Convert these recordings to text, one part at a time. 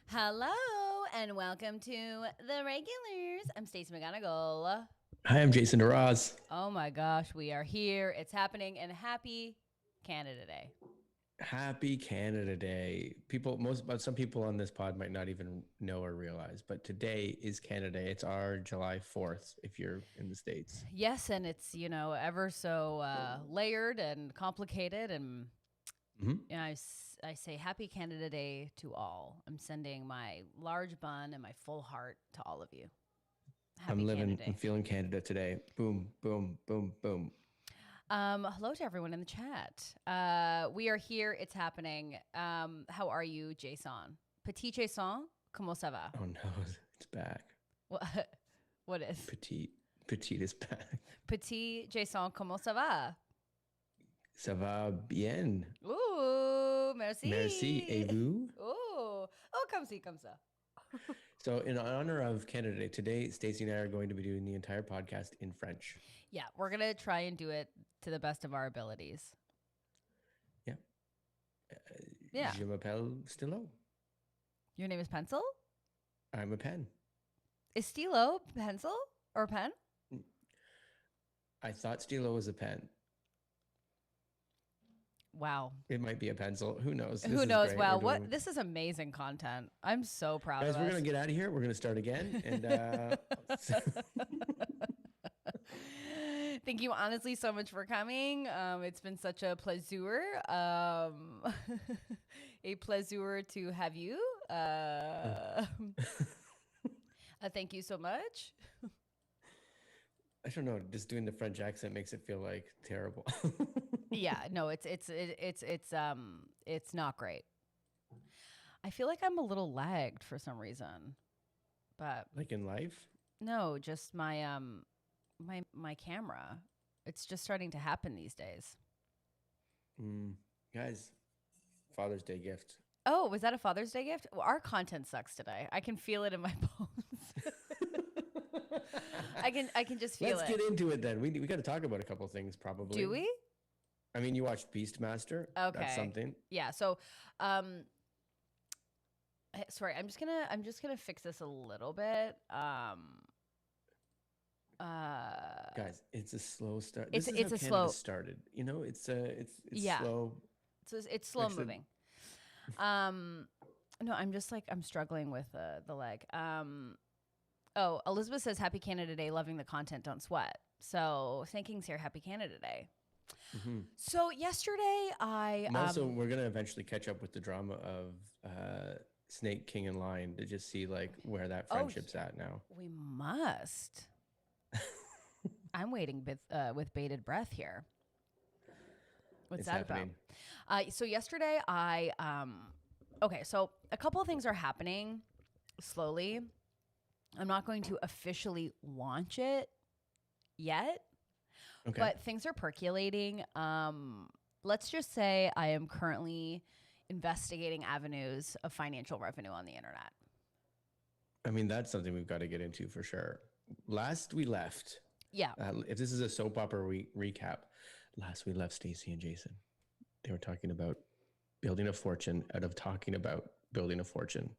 Hello and welcome to the regulars. I'm Stacey McGonigal. Hi, I'm Jason DeRoz. Oh my gosh, we are here. It's happening, and happy Canada Day. Happy Canada Day. But some people on this pod might not even know or realize, but today is Canada Day. It's our July 4th if you're in the States. Yes, and it's ever so layered and complicated, and Hmm. I say happy Canada Day to all. I'm sending my large bun and my full heart to all of you. Happy Canada I'm Day. feeling Canada today. Boom, boom, boom, boom. Hello to everyone in the chat. We are here. It's happening. How are you, Jason? Petit Jason, comment ça va? Oh no, it's back. What? What is? Petite. Petite is back. Petit Jason, comment ça va? Ça va bien. Ooh, merci. Merci. Et vous? Oh, comme si, comme ça. So, in honor of Canada Day, today, Stacey and I are going to be doing the entire podcast in French. Yeah, we're gonna try and do it to the best of our abilities. Yeah. Yeah. Je m'appelle Stylo. Your name is Pencil? I'm a pen. Is Stilo pencil or pen? I thought Stilo was a pen. Wow. It might be a pencil. Who knows? Who knows? Wow, this is amazing content. I'm so proud Guys, of us. we're going to get out of here. We're going to start again. And thank you honestly so much for coming. It's been such a pleasure. A pleasure to have you. Thank you so much. I don't know. Just doing the French accent makes it feel like terrible. Yeah, no, it's not great. I feel like I'm a little lagged for some reason, but Like in life? no, just my camera. It's just starting to happen these days. Guys, Father's Day gift. Oh, was that a Father's Day gift? Well, our content sucks today. I can feel it in my bones. I can just feel Let's it. get into it then. We got to talk about a couple things probably. Do we? I mean, you watched Beastmaster. Okay. That's something. Yeah. So, sorry, I'm just gonna fix this a little bit. Guys, it's a slow start. It's This is it's how a Canada slow. started. You know, it's Yeah. slow. So it's slow Actually- moving. No, I'm struggling with the leg. Oh, Elizabeth says Happy Canada Day, loving the content, don't sweat. So thanking's here, Happy Canada Day. So yesterday And also, we're going to eventually catch up with the drama of Snake, King, and Lion to just see like where that friendship's at now. we must. I'm waiting with bated breath here. What's It's that happening. about? So yesterday okay, so a couple of things are happening slowly. I'm not going to officially launch it yet, Okay. but things are percolating. Let's just say I am currently investigating avenues of financial revenue on the internet. I mean, that's something we've got to get into for sure. Last we left, Yeah. if this is a soap opera recap, last we left Stacey and Jason. They were talking about building a fortune out of talking about building a fortune.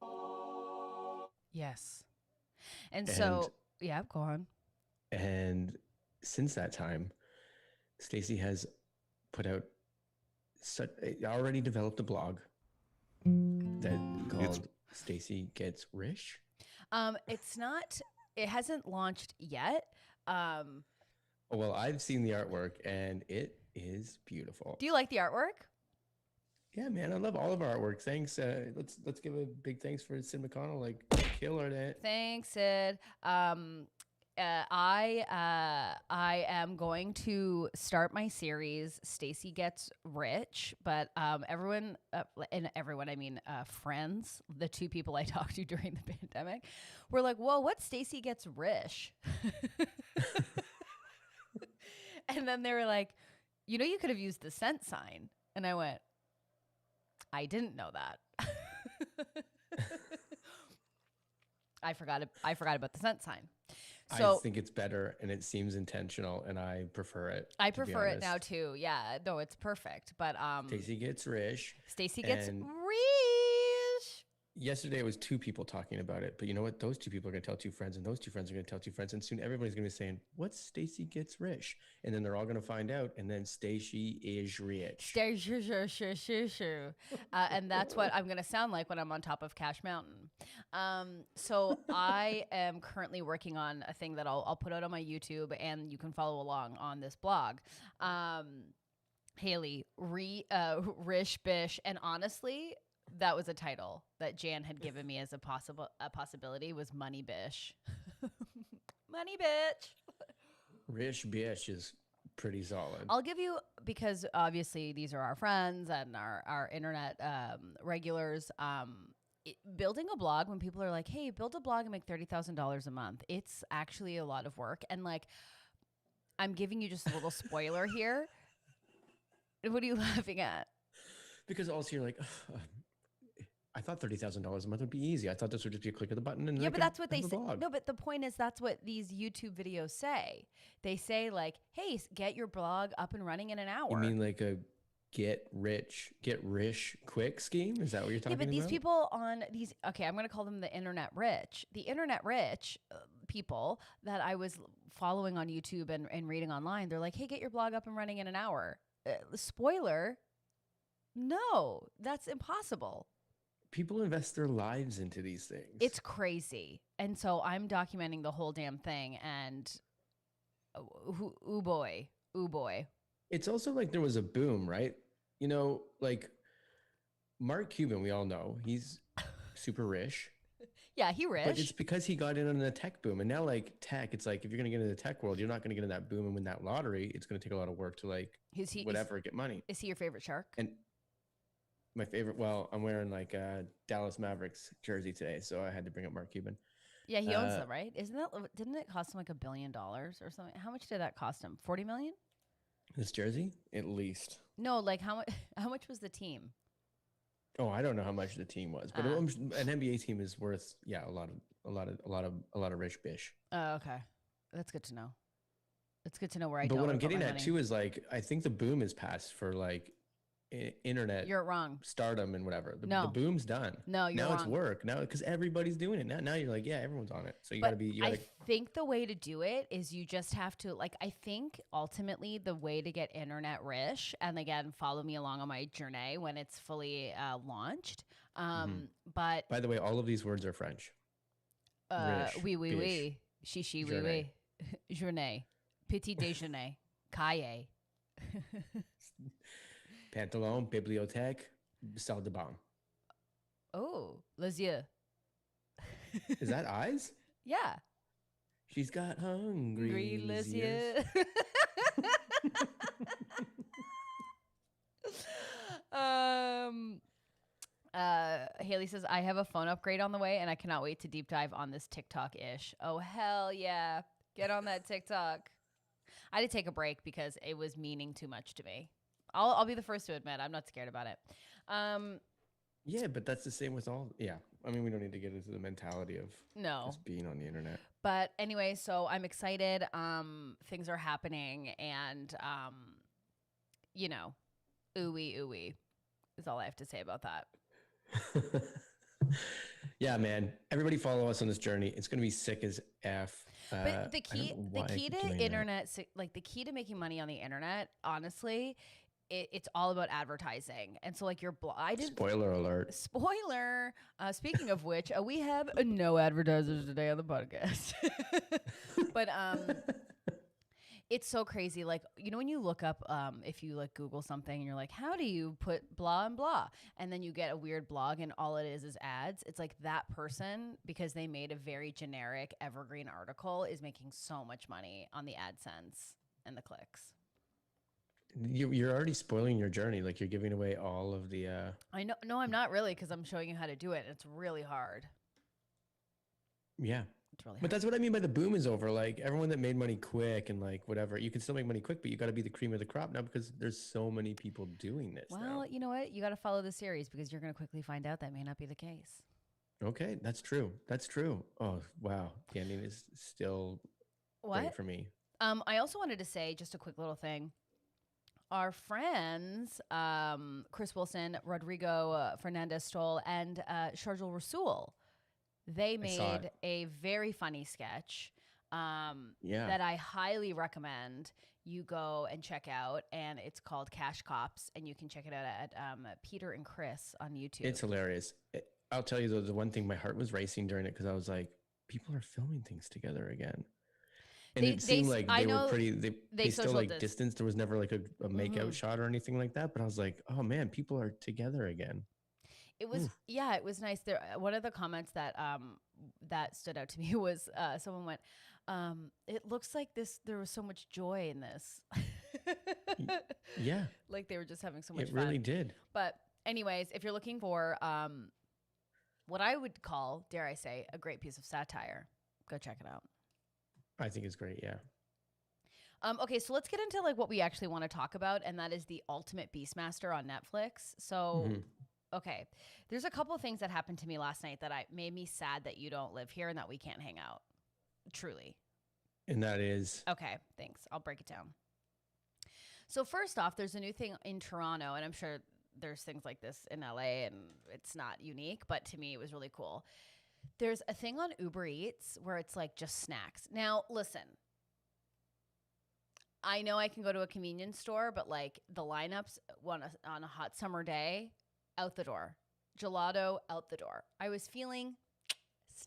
Yes. And so, yeah, go on. And since that time, Stacey has put out already developed a blog that called Stacey Gets Rich. It's not, it hasn't launched yet. Oh, well, I've seen the artwork and it is beautiful. Do you like the artwork? Yeah, man, I love all of our artwork. Thanks. Let's give a big thanks for Sid McConnell, like killer it. Thanks, Sid. I am going to start my series Stacey Gets Rich, but everyone I mean friends, the two people I talked to during the pandemic, were like, "Whoa, what's Stacey Gets Rich?" And then they were like, you could have used the cent sign," and I went, "I didn't know that." I forgot about the cent sign. So I think it's better and it seems intentional and I prefer it. I to be prefer it now honest. too. Yeah, no, it's perfect. But Stacey Gets Rich. Stacey Gets and Rich. yesterday it was two people talking about it, but you know what? Those two people are going to tell two friends, and those two friends are going to tell two friends, and soon everybody's going to be saying, "What's Stacy gets rich?" And then they're all going to find out, and then Stacy is rich. And that's what I'm going to sound like when I'm on top of Cash Mountain. So I am currently working on a thing that I'll put out on my YouTube, and you can follow along on this blog. Haley, Rish Bish, and honestly, that was a title that Jan had given me as a possibility was Money Bish. Money Bitch. Rish Bish is pretty solid. I'll give you, because obviously these are our friends and our internet regulars. Building a blog, when people are like, hey, build a blog and make $30,000 a month, it's actually a lot of work. And like, I'm giving you just a little spoiler here. What are you laughing at? Because also you're like, I thought $30,000 a month would be easy. I thought this would just be a click of the button. And yeah, but that's what they say. No, but the point is, that's what these YouTube videos say. They say like, hey, get your blog up and running in an hour. You mean like a get rich quick scheme? Is that what you're talking about? Yeah, but these people on these, okay, I'm going to call them the internet rich. The internet rich people that I was following on YouTube and reading online, they're like, hey, get your blog up and running in an hour. Spoiler, no, that's impossible. People invest their lives into these things. It's crazy. And so I'm documenting the whole damn thing. And ooh boy. It's also like there was a boom, right? You know, like Mark Cuban, we all know he's super rich. Yeah, he rich. But it's because he got in on the tech boom. And now like tech, it's like if you're going to get into the tech world, you're not going to get in that boom and win that lottery. It's going to take a lot of work to like get money. Is he your favorite shark? And my favorite, well, I'm wearing like a Dallas Mavericks jersey today, so I had to bring up Mark Cuban. Yeah, he owns them, right? Didn't it cost him like $1 billion or something? How much did that cost him? 40 million? This jersey? At least. No, like how much was the team? Oh, I don't know how much the team was, but an NBA team is worth a lot of rich bish. Oh, okay. That's good to know. It's good to know where I. But what I'm getting at too is like I think the boom is past for like internet. You're wrong. Stardom and whatever. The boom's done. No, you're now wrong. It's work now because everybody's doing it now. You're like, yeah, everyone's on it. So you got to be. I think the way to do it is you just have to like. I think ultimately the way to get internet rich, and again, follow me along on my journey when it's fully launched. But by the way, all of these words are French. Oui, chichi, oui, journée, petit déjeuner, cahier. Pantalon, bibliothèque, salle de bain. Oh, les yeux. Is that eyes? Yeah. She's got hungry les yeux. Haley says, I have a phone upgrade on the way and I cannot wait to deep dive on this TikTok-ish. Oh, hell yeah. Get on that TikTok. I had to take a break because it was meaning too much to me. I'll be the first to admit I'm not scared about it. Yeah, but that's the same with all. Yeah. I mean, we don't need to get into the mentality of just being on the internet. But anyway, so I'm excited. Things are happening and, ooey is all I have to say about that. Yeah, man. Everybody follow us on this journey. It's going to be sick as F. But the key to internet, like the key to making money on the internet, honestly, it's all about advertising. And so like your spoiler alert. Spoiler. Speaking of which, we have no advertisers today on the podcast. But it's so crazy. Like, when you look up, if you like Google something and you're like, how do you put blah and blah? And then you get a weird blog and all it is ads. It's like that person, because they made a very generic evergreen article, is making so much money on the AdSense and the clicks. You're already spoiling your journey. Like you're giving away all of the. I know. No, I'm not really, because I'm showing you how to do it. It's really hard. Yeah. It's really hard. But that's what I mean by the boom is over. Like everyone that made money quick and like whatever, you can still make money quick, but you got to be the cream of the crop now because there's so many people doing this. Well, you know what? You got to follow the series because you're going to quickly find out that may not be the case. Okay, that's true. That's true. Oh wow, Canyon is still great for me. I also wanted to say just a quick little thing. our friends, Chris Wilson, Rodrigo Fernandez Stoll, and Sharjul Rasul, they I saw made it. a very funny sketch Yeah. that I highly recommend you go and check out. And it's called Cash Cops. And you can check it out at Peter and Chris on YouTube. It's hilarious. I'll tell you though, the one thing my heart was racing during it because I was like, people are filming things together again, and it seemed like I they were know pretty. they They still social like dis. distance. There was never like a make Hmm. out shot or anything like that. But I was like, oh man, people are together again. It was, Oof. yeah, it was nice. There, one of the comments that that stood out to me was someone went, "It looks like this. There was so much joy in this." Y- Yeah, Like they were just having so much it really fun. did. But anyways, if you're looking for what I would call, dare I say, a great piece of satire, go check it out. I think it's great. Yeah. Okay, so let's get into like what we actually want to talk about, and that is the Ultimate Beastmaster on Netflix. So, Hmm. okay, there's a couple of things that happened to me last night that I made me sad that you don't live here and that we can't hang out. Truly. And that is Okay, thanks. I'll break it down. So first off, there's a new thing in Toronto, and I'm sure there's things like this in LA, and it's not unique, but to me, it was really cool. There's a thing on Uber Eats where it's like just snacks. Now, listen, I know I can go to a convenience store, but like the lineups on a hot summer day, out the door. Gelato, out the door. I was feeling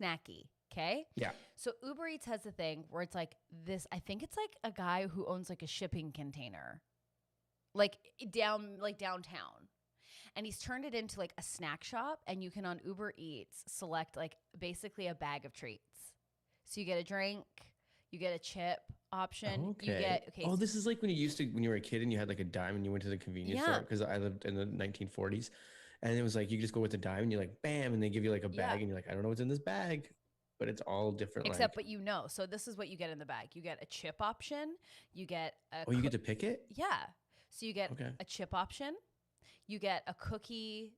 snacky. Okay. yeah. So Uber Eats has a thing where it's like this. I think it's like a guy who owns like a shipping container, like downtown. And he's turned it into like a snack shop, and you can on Uber Eats select like basically a bag of treats. So you get a drink, you get a chip option, you Okay. get Oh, this is like when you used to when you were a kid and you had like a dime and you went to the convenience yeah, store because I lived in the 1940s, and it was like you just go with a dime and you're like bam, and they give you like a yeah. bag and you're like I don't know what's in this bag, but it's all different. Except, Like but you know, so this is what you get in the bag. You get a chip option, you get a oh, you get to pick it. yeah. So you get Okay. a chip option, you get a cookie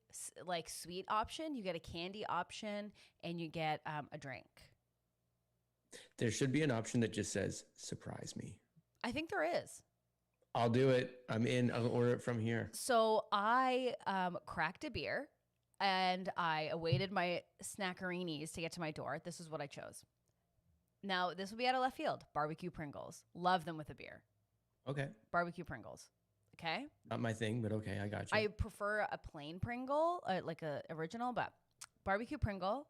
like sweet option, you get a candy option, and you get a drink. There should be an option that just says surprise me. I think there is. I'll do it. I'm in. I'll order it from here. So I cracked a beer and I awaited my snackerinis to get to my door. This is what I chose. Now, this will be out of left field. Barbecue Pringles. Love them with a beer. Okay. Barbecue Pringles. Okay. Not my thing, but okay, I got you. I prefer a plain Pringle, like a original, but barbecue Pringle.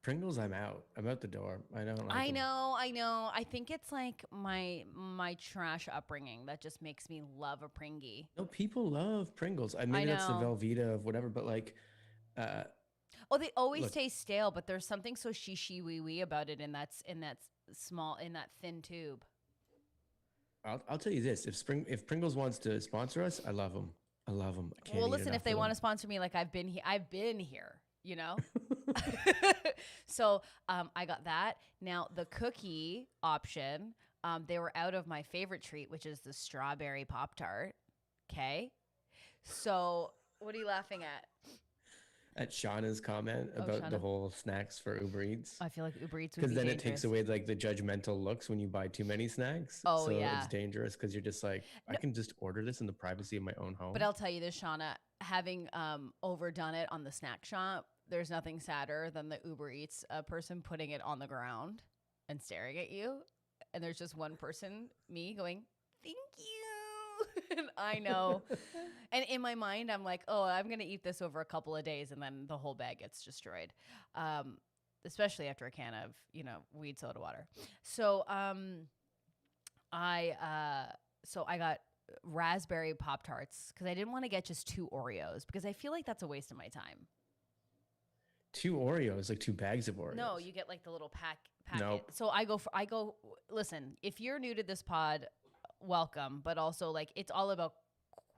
Pringles, I'm out. I'm out the door. I don't like I them. know, I know. I think it's like my trash upbringing that just makes me love a Pringy. No, people love Pringles. I Maybe that's the know. Velveeta of whatever, but like, uh, Oh, they always look, taste stale, but there's something so shishi wee wee about it in that small in that thin tube. I'll tell you this: if Pringles wants to sponsor us, I love them. I love them. I can't Well, eat listen, if enough they of want them. to sponsor me, like I've been here, you know. So I got that. Now the cookie option, they were out of my favorite treat, which is the strawberry Pop Tart. Okay, so what are you laughing at? At Shauna's comment Oh, about the Shauna. whole snacks for Uber Eats, I feel like Uber Eats would because be then dangerous. it takes away like the judgmental looks when you buy too many snacks. Oh So yeah. it's dangerous because you're just like, I No, can just order this in the privacy of my own home. but I'll tell you this, Shauna, having overdone it on the snack shop, there's nothing sadder than the Uber Eats person putting it on the ground and staring at you. And there's just one person, me, going, thank you. And I know. And in my mind, I'm like, oh, I'm going to eat this over a couple of days. And then the whole bag gets destroyed. Especially after a can of, weed soda water. So I got raspberry Pop Tarts because I didn't want to get just 2 Oreos because I feel like that's a waste of my time. 2 Oreos, like 2 bags of Oreos. No, you get like the little packet. Nope. So listen, if you're new to this pod, welcome, but also like it's all about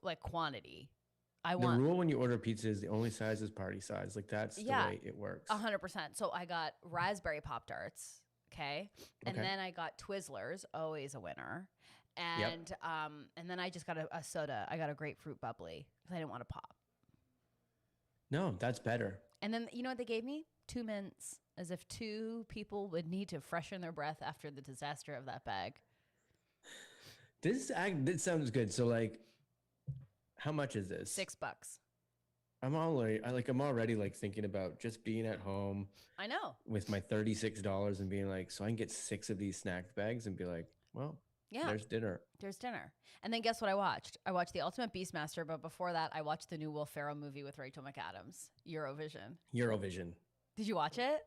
like quantity. I The want rule when you order pizza is the only size is party size. Like that's the way it works. 100%. So I got raspberry Pop Tarts, okay? And Okay. then I got Twizzlers, always a winner. Yep. And then I just got a soda. I got a grapefruit bubbly because I didn't want to pop. No, that's better. And then you know what they gave me? 2 mints, as if 2 people would need to freshen their breath after the disaster of that bag. This sounds good. So like How much is this? $6. I'm already like thinking about just being at home I know. with my $36 and being like, so I can get 6 of these snack bags and be like, well, Yeah. there's dinner. There's dinner. And then guess what I watched? I watched The Ultimate Beastmaster, but before that, I watched the new Will Ferrell movie with Rachel McAdams, Eurovision. Eurovision. Did you watch it?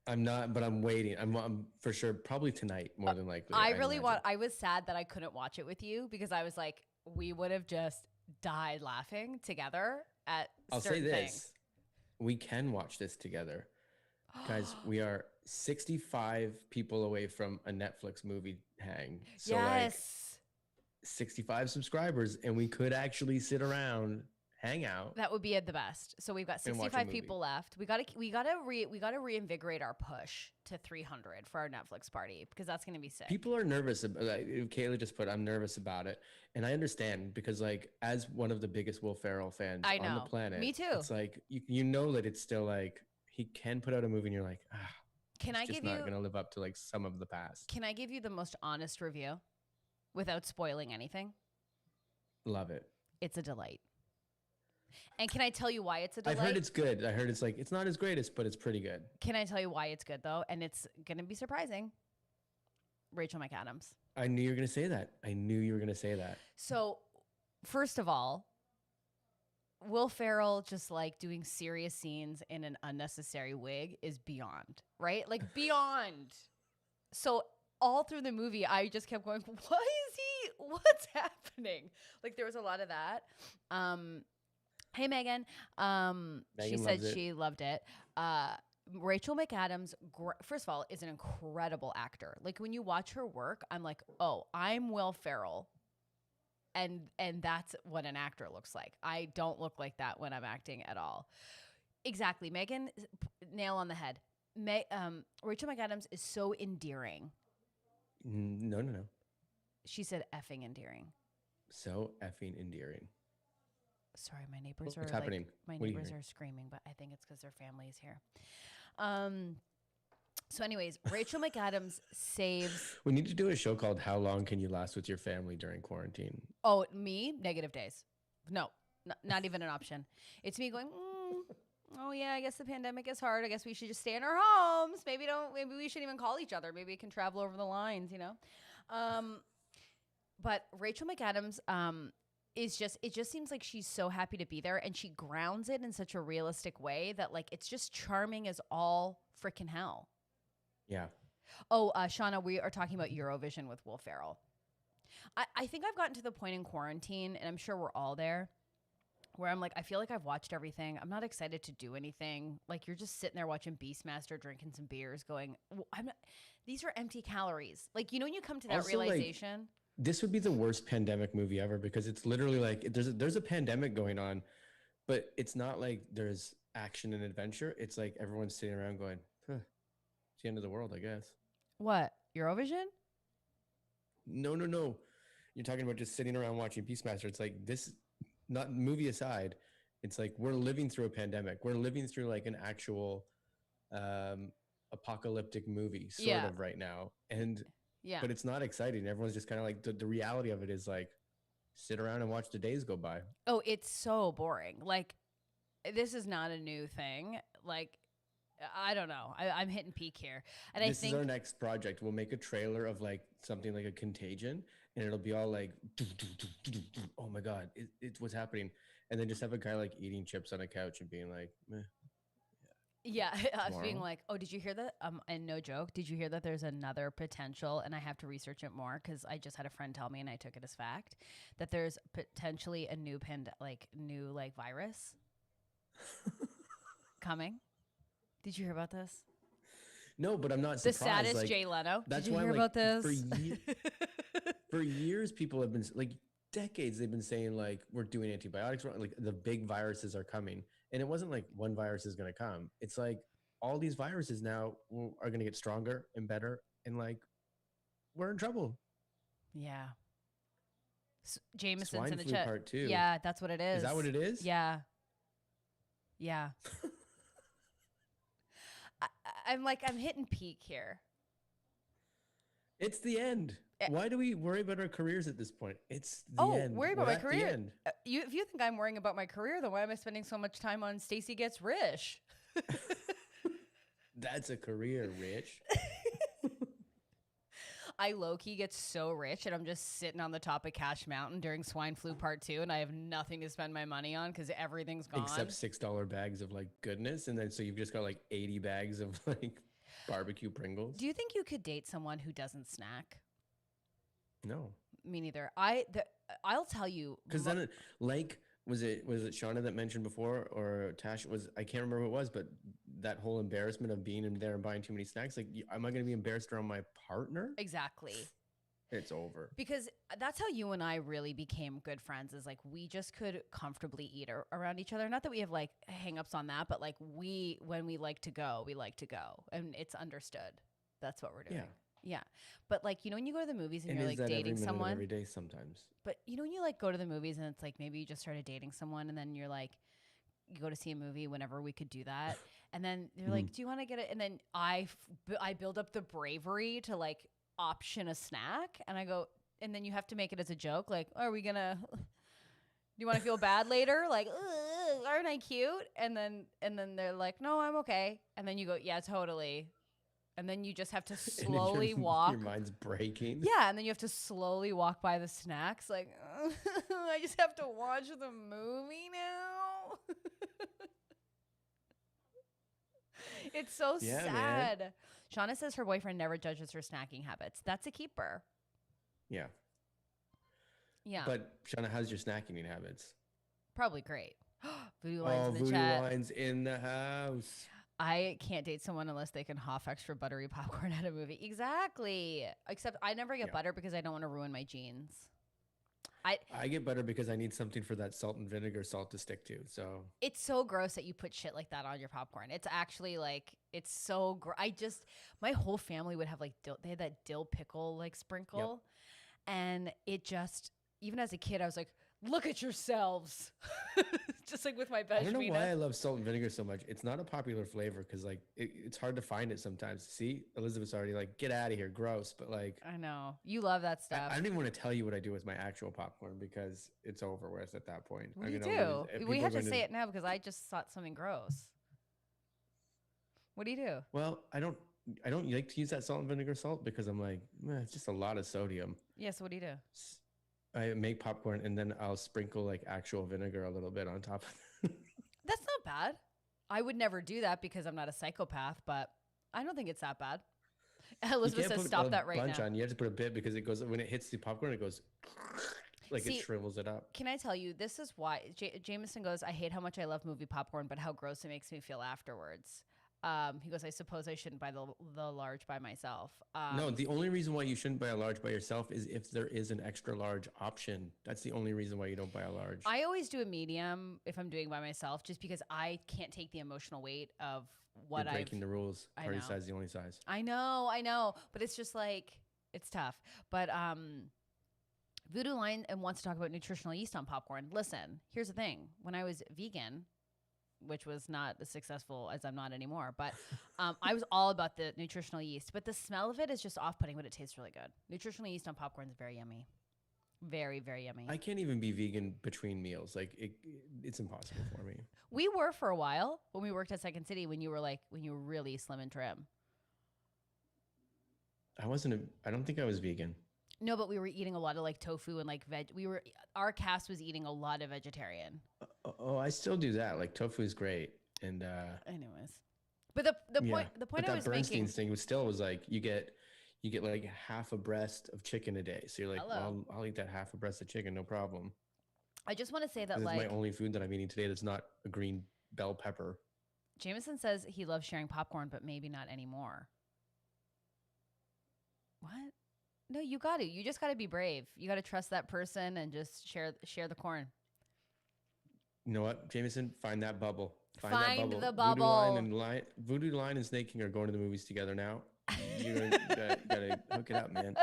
I'm not, but I'm waiting. I'm for sure, probably tonight, more than likely. I was sad that I couldn't watch it with you because I was like, we would have just died laughing together at I'll say certain this. things. We can watch this together. Guys, we are 65 people away from a Netflix movie hang. So like 65 subscribers, and we could actually sit around, hang out. That would be the best. So we've got 65 people left. We gotta reinvigorate our push to 300 for our Netflix party because that's gonna be sick. People are nervous. Like Kayla just put, I'm nervous about it, and I understand because like as one of the biggest Will Ferrell fans on the planet, me too. It's like you know that it's still like he can put out a movie, and you're like, can I give you? Not gonna live up to like some of the past. Can I give you the most honest review, without spoiling anything? Love it. It's a delight. And can I tell you why it's a delight? I've heard it's good. I heard it's like, it's not as greatest, but it's pretty good. Can I tell you why it's good, though? And it's going to be surprising. Rachel McAdams. I knew you were going to say that. So, first of all, Will Ferrell just like doing serious scenes in an unnecessary wig is beyond, right? Like beyond. So, all through the movie, I just kept going, what's happening? Like there was a lot of that. Hey, Megan. She said she loved it. Rachel McAdams, first of all, is an incredible actor. Like when you watch her work, I'm like, oh, I'm Will Ferrell. And that's what an actor looks like. I don't look like that when I'm acting at all. Exactly. Megan, nail on the head. Rachel McAdams is so endearing. No. She said effing endearing. So effing endearing. Sorry, my neighbors What's happening? My neighbors are screaming, but I think it's because their family is here. So anyways, Rachel McAdams saves. We need to do a show called How Long Can You Last with Your Family During Quarantine? Oh, me? Negative days. No, not even an option. It's me going, oh yeah, I guess the pandemic is hard. I guess we should just stay in our homes. Maybe we shouldn't even call each other. Maybe we can travel over the lines, you know? But Rachel McAdams, it just seems like she's so happy to be there, and she grounds it in such a realistic way that like it's just charming as all freaking hell. Yeah. Oh, Shauna, we are talking about Eurovision with Will Ferrell. I think I've gotten to the point in quarantine, and I'm sure we're all there, where I'm like, I feel like I've watched everything. I'm not excited to do anything. Like you're just sitting there watching Beastmaster, drinking some beers, going, these are empty calories. Like, you know, when you come to that also, realization. Like, this would be the worst pandemic movie ever because it's literally like there's a pandemic going on, but it's not like there's action and adventure. It's like everyone's sitting around going, it's the end of the world, I guess. What? Eurovision? No. You're talking about just sitting around watching Beastmaster. It's like this, not movie aside, it's like we're living through a pandemic. We're living through like an actual apocalyptic movie sort of right now. And yeah, but it's not exciting. Everyone's just kind of like the reality of it is like sit around and watch the days go by. Oh, it's so boring. Like this is not a new thing. Like I don't know. I'm hitting peak here. And this is our next project. We'll make a trailer of like something like a Contagion, and it'll be all like, oh my God, it's what's happening. And then just have a guy like eating chips on a couch and being like, meh. Yeah, us being like, oh, did you hear that? And no joke, did you hear that there's another potential, and I have to research it more because I just had a friend tell me and I took it as fact, that there's potentially a new virus coming. Did you hear about this? No, but I'm not surprised. The saddest Jay Leno. That's Did you why, hear about this? For years, people have been, like decades, they've been saying like, we're doing antibiotics, like the big viruses are coming. And it wasn't like one virus is going to come. It's like all these viruses now are going to get stronger and better. And like, we're in trouble. Yeah. Jameson's Swine in the flu chat. Part 2. Yeah, that's what it is. Is that what it is? Yeah. I'm hitting peak here. It's the end. Why do we worry about our careers at this point? It's the Oh, end. worry We're about my at the career. end. If you think I'm worrying about my career, then why am I spending so much time on Stacey Gets Rich? That's a career, Rich. I low-key get so rich and I'm just sitting on the top of Cash Mountain during swine flu part 2 and I have nothing to spend my money on because everything's gone. Except $6 bags of like goodness. And then so you've just got like 80 bags of like barbecue Pringles. Do you think you could date someone who doesn't snack? No. Me neither. I'll tell you. Because then was it Shauna that mentioned before or Tash I can't remember who it was, but that whole embarrassment of being in there and buying too many snacks. Like, am I going to be embarrassed around my partner? Exactly. It's over. Because that's how you and I really became good friends is like we just could comfortably eat around each other. Not that we have like hang-ups on that, but like when we like to go, we like to go. And it's understood. That's what we're doing. Yeah. But like, when you go to the movies and you're like dating someone. Every day sometimes. But when you like go to the movies and it's like maybe you just started dating someone and then you're like, you go to see a movie whenever we could do that. And then you're like, do you want to get it? And then I build up the bravery to like option a snack. And I go, and then you have to make it as a joke. Like, are we gonna, do you want to feel bad later? Like, aren't I cute? And then they're like, no, I'm okay. And then you go, yeah, totally. And then you just have to slowly walk. Your mind's breaking. Yeah, and then you have to slowly walk by the snacks. Like, I just have to watch the movie now. It's so sad. Man. Shauna says her boyfriend never judges her snacking habits. That's a keeper. Yeah. Yeah. But Shauna, how's your snacking habits? Probably great. Voodoo Lines in the chat. Voodoo Lines in the house. I can't date someone unless they can huff extra buttery popcorn at a movie. Exactly. Except I never get butter because I don't want to ruin my jeans. I get butter because I need something for that salt and vinegar salt to stick to. So it's so gross that you put shit like that on your popcorn. It's actually like it's so gross. My whole family would have like they had that dill pickle like sprinkle, and it just even as a kid I was like, look at yourselves. Just like with my veg. I don't know why I love salt and vinegar so much. It's not a popular flavor because like it's hard to find it sometimes. See, Elizabeth's already like, get out of here, gross. But like, I know you love that stuff. I don't even want to tell you what I do with my actual popcorn because it's over with at that point. What do you do? We have to say it now because I just thought something gross. What do you do? Well, I don't like to use that salt and vinegar salt because I'm like, it's just a lot of sodium. Yeah. So what do you do? I make popcorn and then I'll sprinkle like actual vinegar a little bit on top of it. That's not bad. I would never do that because I'm not a psychopath, but I don't think it's that bad. Elizabeth says stop that right now. You have to put a bit because it goes when it hits the popcorn, it goes like it shrivels it up. Can I tell you, this is why Jameson goes, I hate how much I love movie popcorn, but how gross it makes me feel afterwards. He goes, I suppose I shouldn't buy the large by myself. No, the only reason why you shouldn't buy a large by yourself is if there is an extra large option. That's the only reason why you don't buy a large. I always do a medium if I'm doing by myself, just because I can't take the emotional weight of what I'm breaking the rules. Party size is the only size. I know, but it's just like it's tough. But Voodoo Line wants to talk about nutritional yeast on popcorn. Listen, here's the thing: when I was vegan, which was not as successful as I'm not anymore. But I was all about the nutritional yeast. But the smell of it is just off-putting, but it tastes really good. Nutritional yeast on popcorn is very yummy. Very, very yummy. I can't even be vegan between meals. Like it's impossible for me. We were for a while when we worked at Second City when you were really slim and trim. I don't think I was vegan. No, but we were eating a lot of like tofu and like veg. Our cast was eating a lot of vegetarian. Oh, I still do that. Like tofu is great. And anyways, but the point I was Bernstein making thing was like you get like half a breast of chicken a day. So you're like, well, I'll eat that half a breast of chicken, no problem. I just want to say that this like is my only food that I'm eating today that's not a green bell pepper. Jameson says he loves sharing popcorn, but maybe not anymore. What? No, you got to. You just got to be brave. You got to trust that person and just share the corn. You know what, Jameson? Find that bubble. Find the bubble. Voodoo Line and Snake King are going to the movies together now. You gotta hook it up, man.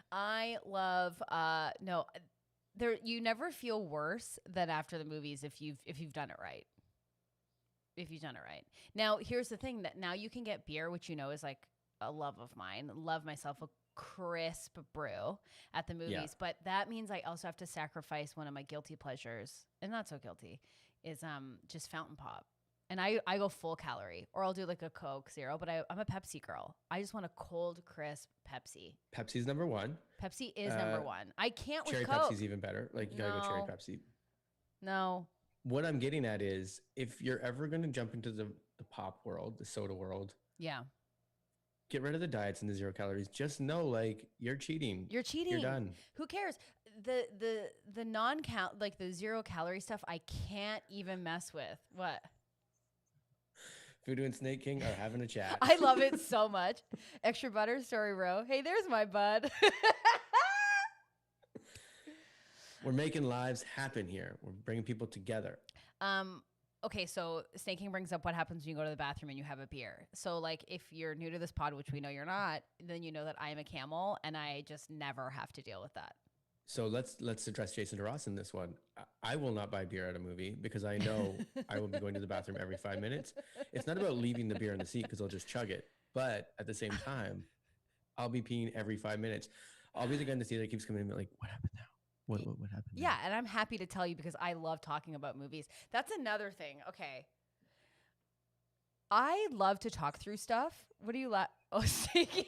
I love you never feel worse than after the movies if you've done it right. If you've done it right. Now, here's the thing that now you can get beer, which is like a love of mine. Love myself a crisp brew at the Yeah. movies, but that means I also have to sacrifice one of my guilty pleasures, and not so guilty, is just fountain pop. And I go full calorie, or I'll do like a Coke Zero, but I'm a Pepsi girl. I just want a cold, crisp Pepsi. Pepsi's number one. Pepsi is number one. I can't with Cherry Coke. Pepsi's even better. Like you gotta go cherry Pepsi. No. What I'm getting at is if you're ever gonna jump into the pop world, the soda world, Yeah. get rid of the diets and the 0 calories. Just know like you're cheating. You're cheating. You're done. Who cares? The non-count, like the 0 calorie stuff, I can't even mess with. What? Voodoo and Snake King are having a chat. I love it so much. Extra butter, story row. Hey, there's my bud. We're making lives happen here. We're bringing people together. Okay, so Snake King brings up what happens when you go to the bathroom and you have a beer. So, like, if you're new to this pod, which we know you're not, then you know that I am a camel, and I just never have to deal with that. So let's address Jason DeRoss in this one. I will not buy beer at a movie because I know I will be going to the bathroom every 5 minutes. It's not about leaving the beer in the seat because I'll just chug it. But at the same time, I'll be peeing every 5 minutes. I'll be the guy in the theater that keeps coming in like, what happened now? What happened? Yeah, and I'm happy to tell you because I love talking about movies. That's another thing. Okay. I love to talk through stuff. What do you Oh, speaking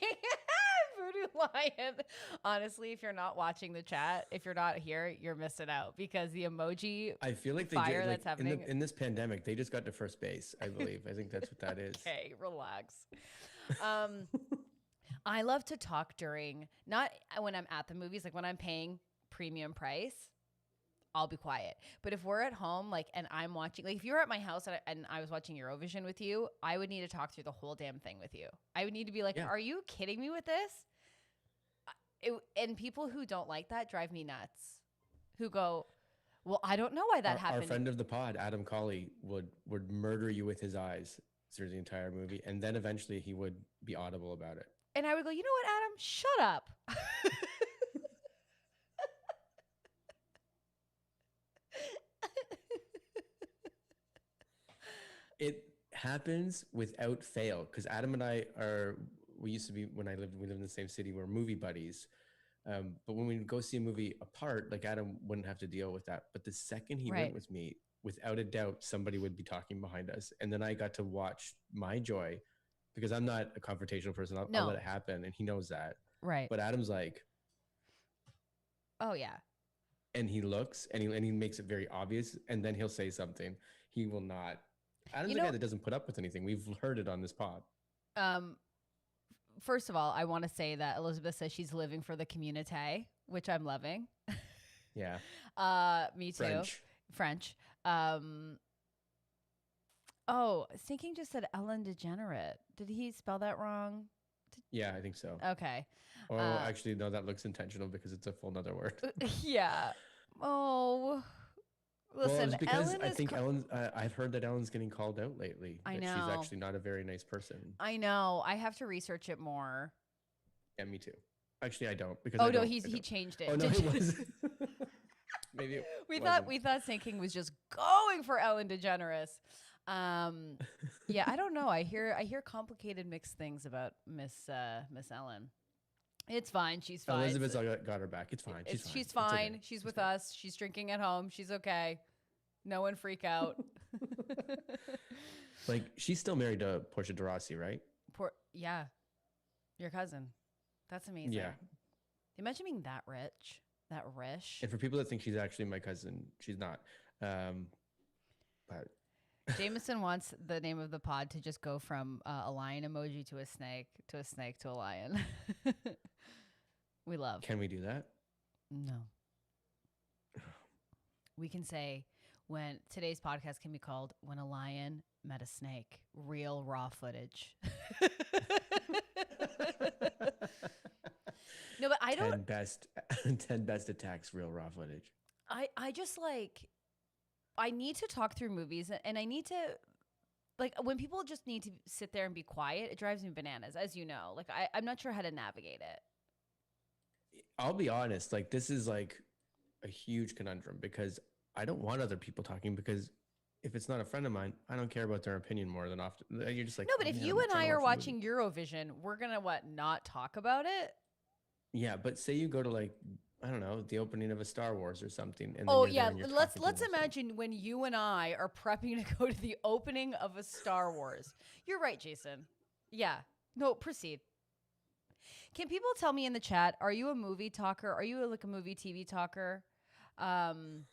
Voodoo Lion. Honestly, if you're not watching the chat, if you're not here, you're missing out because the emoji I feel like fire they that's happening. in this pandemic, they just got to first base, I believe. I think that's what that is. Okay, relax. I love to talk during, not when I'm at the movies, like when I'm paying premium price, I'll be quiet. But if we're at home, like, and I'm watching, like if you were at my house and I was watching Eurovision with you, I would need to talk through the whole damn thing with you. I would need to be like, are you kidding me with this? And people who don't like that drive me nuts. Who go, well, I don't know why that happened. Our friend of the pod, Adam Colley, would murder you with his eyes through the entire movie. And then eventually he would be audible about it. And I would go, you know what, Adam? Shut up. It happens without fail because Adam and I we used to be, we lived in the same city, we're movie buddies. But when we go see a movie apart, like Adam wouldn't have to deal with that. But the second he went with me, without a doubt, somebody would be talking behind us. And then I got to watch my joy because I'm not a confrontational person. I'll let it happen. And he knows that. Right. But Adam's like, oh yeah. And he looks and he makes it very obvious. And then he'll say something. He will not. Adam's a guy that doesn't put up with anything. We've heard it on this pod. First of all, I want to say that Elizabeth says she's living for the community, which I'm loving. Yeah. Me too. French. Thinking just said Ellen DeGenerate. Did he spell that wrong? Yeah, I think so. Okay. Oh, actually, no, that looks intentional because it's a full nother word. Yeah. Oh. Listen, because I think Ellen's. I've heard that Ellen's getting called out lately. I know. She's actually not a very nice person. I know. I have to research it more. Yeah, me too. Actually, I don't because. He changed it. Oh no, it was. Maybe we thought Snake King was just going for Ellen DeGeneres. Yeah, I don't know. I hear complicated mixed things about Miss Ellen. It's fine. She's fine. Elizabeth's got her back. It's fine. She's fine. Okay. She's with us. She's drinking at home. She's okay. No one freak out. Like she's still married to Portia de Rossi, right? Yeah, your cousin. That's amazing. Yeah. Imagine being that rich, that rich. And for people that think she's actually my cousin, she's not. But Jameson wants the name of the pod to just go from a lion emoji to a snake to a lion. We love. Can we do that? No. We can say when today's podcast can be called When a Lion Met a Snake, real raw footage. No, but I don't. 10 best attacks, real raw footage. I just I need to talk through movies and I need to, like, when people just need to sit there and be quiet, it drives me bananas, as you know. Like, I'm not sure how to navigate it. I'll be honest, like, this is like a huge conundrum because I don't want other people talking because if it's not a friend of mine, I don't care about their opinion more than often. You're just like, No, but oh if man, you I'm and trying I to are watch a movie. watching Eurovision, we're gonna what, not talk about it? Yeah, but say you go to like, I don't know, the opening of a Star Wars or something, and then Oh you're there yeah, and you're let's talking to let's the whole thing. imagine when you and I are prepping to go to the opening of a Star Wars. You're right, Jason. Yeah. No, proceed. Can people tell me in the chat, are you a movie talker? Are you like a movie TV talker? Um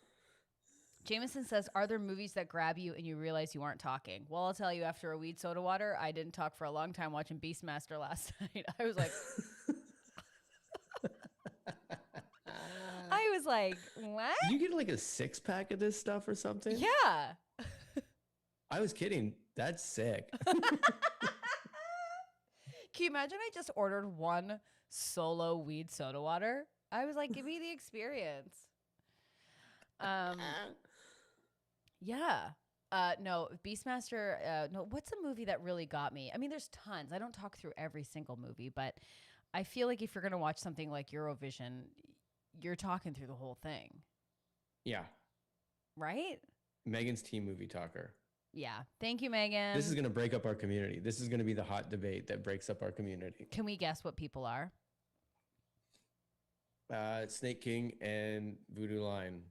Jameson says, are there movies that grab you and you realize you aren't talking? Well, I'll tell you, after a weed soda water, I didn't talk for a long time watching Beastmaster last night. I was like, what? Did you get like a 6 pack of this stuff or something? Yeah. I was kidding. That's sick. Can you imagine I just ordered one solo weed soda water? I was like, give me the experience. Yeah. No, Beastmaster, no, what's a movie that really got me? I mean, there's tons. I don't talk through every single movie, but I feel like if you're going to watch something like Eurovision, you're talking through the whole thing, Yeah. right? Megan's team movie talker. Yeah. Thank you, Megan. This is going to break up our community. This is going to be the hot debate that breaks up our community. Can we guess what people are? Snake King and Voodoo Lion.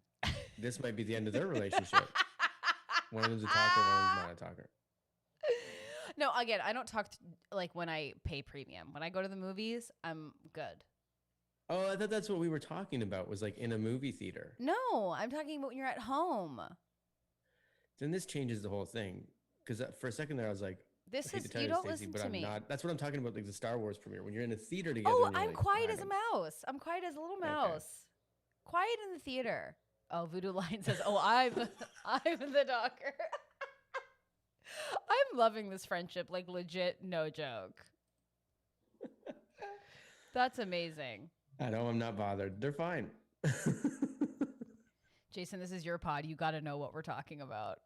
This might be the end of their relationship. One of them's a talker, one of them's not a talker. No, again, I don't talk like when I pay premium. When I go to the movies, I'm good. Oh, I thought that's what we were talking about, was like in a movie theater. No, I'm talking about when you're at home. Then this changes the whole thing. Because for a second there, I was like, This I hate is, to tell you you, don't Stacey, listen but to I'm me. not. That's what I'm talking about, like the Star Wars premiere. When you're in a theater together. Oh, And you're I'm like, quiet as a mouse. I'm quiet as a little mouse. Quiet in the theater. Oh, Voodoo Lion says, oh, I'm the talker. I'm loving this friendship, like legit, no joke. That's amazing. I know, I'm not bothered. They're fine. Jason, this is your pod. You got to know what we're talking about.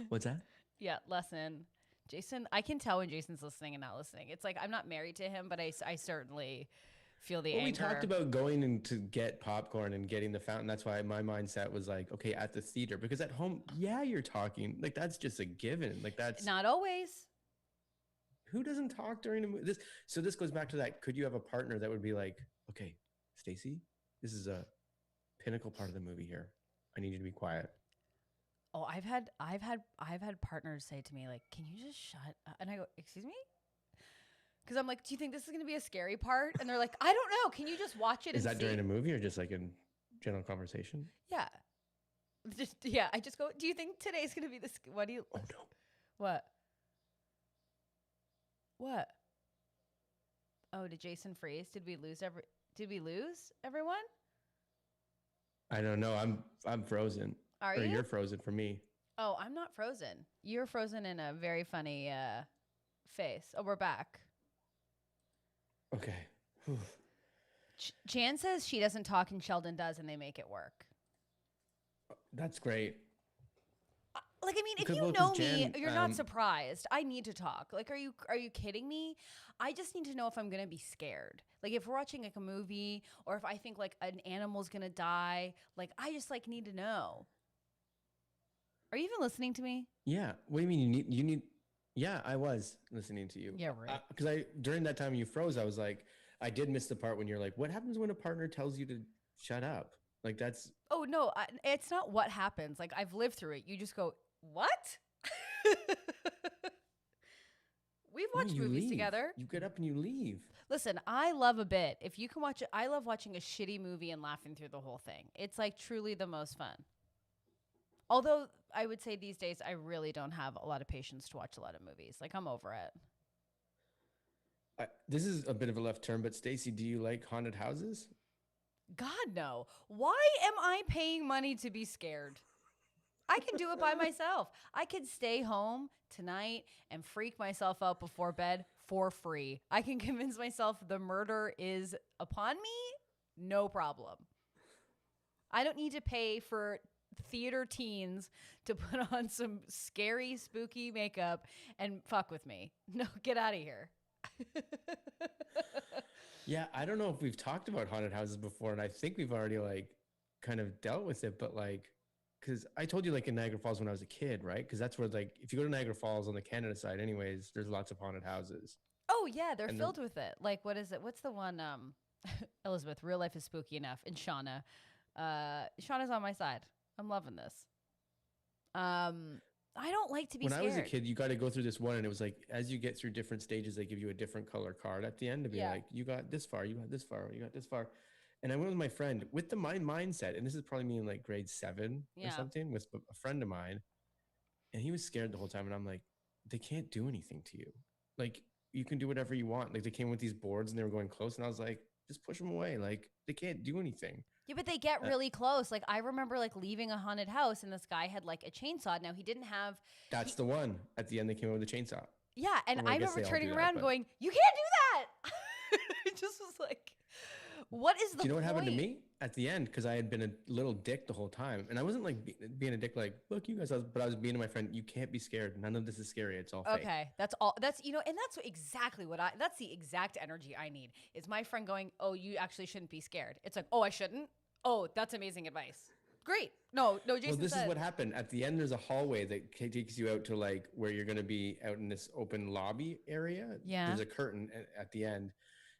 What's that? Yeah, lesson. Jason, I can tell when Jason's listening and not listening. It's like I'm not married to him, but I certainly feel the anger. We talked about going in to get popcorn and getting the fountain. That's why my mindset was like, okay, at the theater. Because at home, yeah, you're talking. Like, that's just a given. Like, that's... Not always. Who doesn't talk during a movie? So this goes back to that. Could you have a partner that would be like, okay, Stacey, this is a pinnacle part of the movie here. I need you to be quiet. Oh, I've had partners say to me like, "Can you just shut up?" And I go, "Excuse me?" Because I'm like, "Do you think this is going to be a scary part?" And they're like, "I don't know. Can you just watch it?" Is and that see? during a movie or just like in general conversation? Yeah, yeah. I just go, "Do you think today's going to be this? What do you? Oh no! What? What? Oh, did Jason freeze? Did we lose everyone? I don't know. I'm frozen. Are or you? You're frozen for me. Oh, I'm not frozen. You're frozen in a very funny face. Oh, we're back. Okay. Whew. Jan says she doesn't talk and Sheldon does, and they make it work. That's great. Like, I mean, if Because, you well, know 'cause me, Jan, you're not surprised. I need to talk. Like, are you kidding me? I just need to know if I'm gonna be scared. Like, if we're watching like a movie, or if I think like an animal's gonna die. Like, I just like need to know. Are you even listening to me? Yeah. What do you mean you need? Yeah, I was listening to you. Yeah, right. Because during that time you froze, I was like, I did miss the part when you're like, what happens when a partner tells you to shut up? Like that's... Oh no, it's not what happens. Like, I've lived through it. You just go, what? We've watched movies together. You get up and you leave. Listen, I love a bit. If you can watch it, I love watching a shitty movie and laughing through the whole thing. It's like truly the most fun. Although I would say these days I really don't have a lot of patience to watch a lot of movies. Like, I'm over it. This is a bit of a left turn, but Stacey, do you like haunted houses? God, no. Why am I paying money to be scared? I can do it by myself. I could stay home tonight and freak myself out before bed for free. I can convince myself the murder is upon me. No problem. I don't need to pay for theater teens to put on some scary, spooky makeup and fuck with me. No, get out of here. Yeah, I don't know if we've talked about haunted houses before, and I think we've already like kind of dealt with it, but like because I told you like in Niagara Falls when I was a kid, right? Because that's where like if you go to Niagara Falls on the Canada side, anyways, there's lots of haunted houses. Oh yeah, they're And filled with it. Like what is it? What's the one? Elizabeth, real life is spooky enough. And Shauna, Shauna's on my side. I'm loving this. I don't like to be when I was a scared. kid, you got to go through this one, and it was like as you get through different stages, they give you a different color card at the end to be Yeah. like, you got this far, you got this far, you got this far. And I went with my friend with the mind mindset, and this is probably me in like grade 7 or Yeah. something with a friend of mine, and he was scared the whole time, and I'm like, they can't do anything to you. Like you can do whatever you want. Like they came with these boards and they were going close, and I was like, just push them away. Like they can't do anything. Yeah, but they get really close. Like I remember like leaving a haunted house and this guy had like a chainsaw. Now he didn't have That's the one. At the end, they came out with a chainsaw. Yeah, and Well, I I guess remember they all turning do that, around but- going, "You can't do that." It just was like, what is the Do you know what happened to point? me at the end? Because I had been a little dick the whole time, and I wasn't like being a dick, like look, you guys. But I was being to my friend. You can't be scared. None of this is scary. It's all fake. Okay, that's all. That's and that's exactly what I. That's the exact energy I need. Is my friend going, "Oh, you actually shouldn't be scared." It's like, "Oh, I shouldn't." Oh, that's amazing advice. Great. No, Jason. Well, this said, is what happened. At the end, there's a hallway that takes you out to like where you're going to be out in this open lobby area. Yeah. There's a curtain at the end,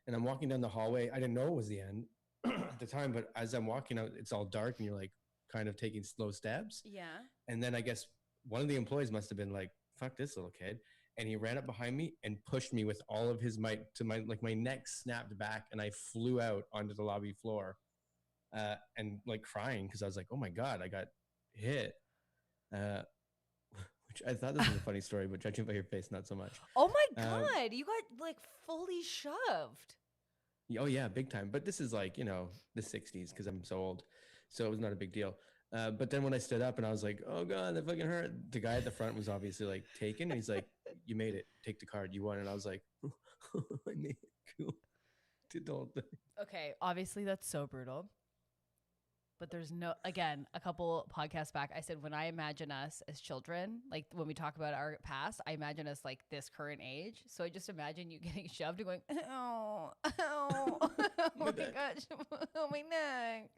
and I'm walking down the hallway. I didn't know it was the end at the time, but as I'm walking out, it's all dark, and you're like kind of taking slow steps. Yeah. And then I guess one of the employees must have been like, "Fuck this little kid," and he ran up behind me and pushed me with all of his might to my neck snapped back, and I flew out onto the lobby floor. And like crying because I was like, oh my God, I got hit. Which I thought this was a funny story, but judging by your face, not so much. Oh my God, you got like fully shoved. Oh yeah, big time. But this is like, the 60s because I'm so old. So it was not a big deal. But then when I stood up and I was like, oh God, that fucking hurt. The guy at the front was obviously like taken. And he's like, you made it. Take the card. You won. And I was like, I made it. Cool. Did the whole thing. Okay, obviously that's so brutal. But there's again, a couple podcasts back, I said, when I imagine us as children, like when we talk about our past, I imagine us like this current age. So I just imagine you getting shoved and going, oh, oh my gosh, oh my neck,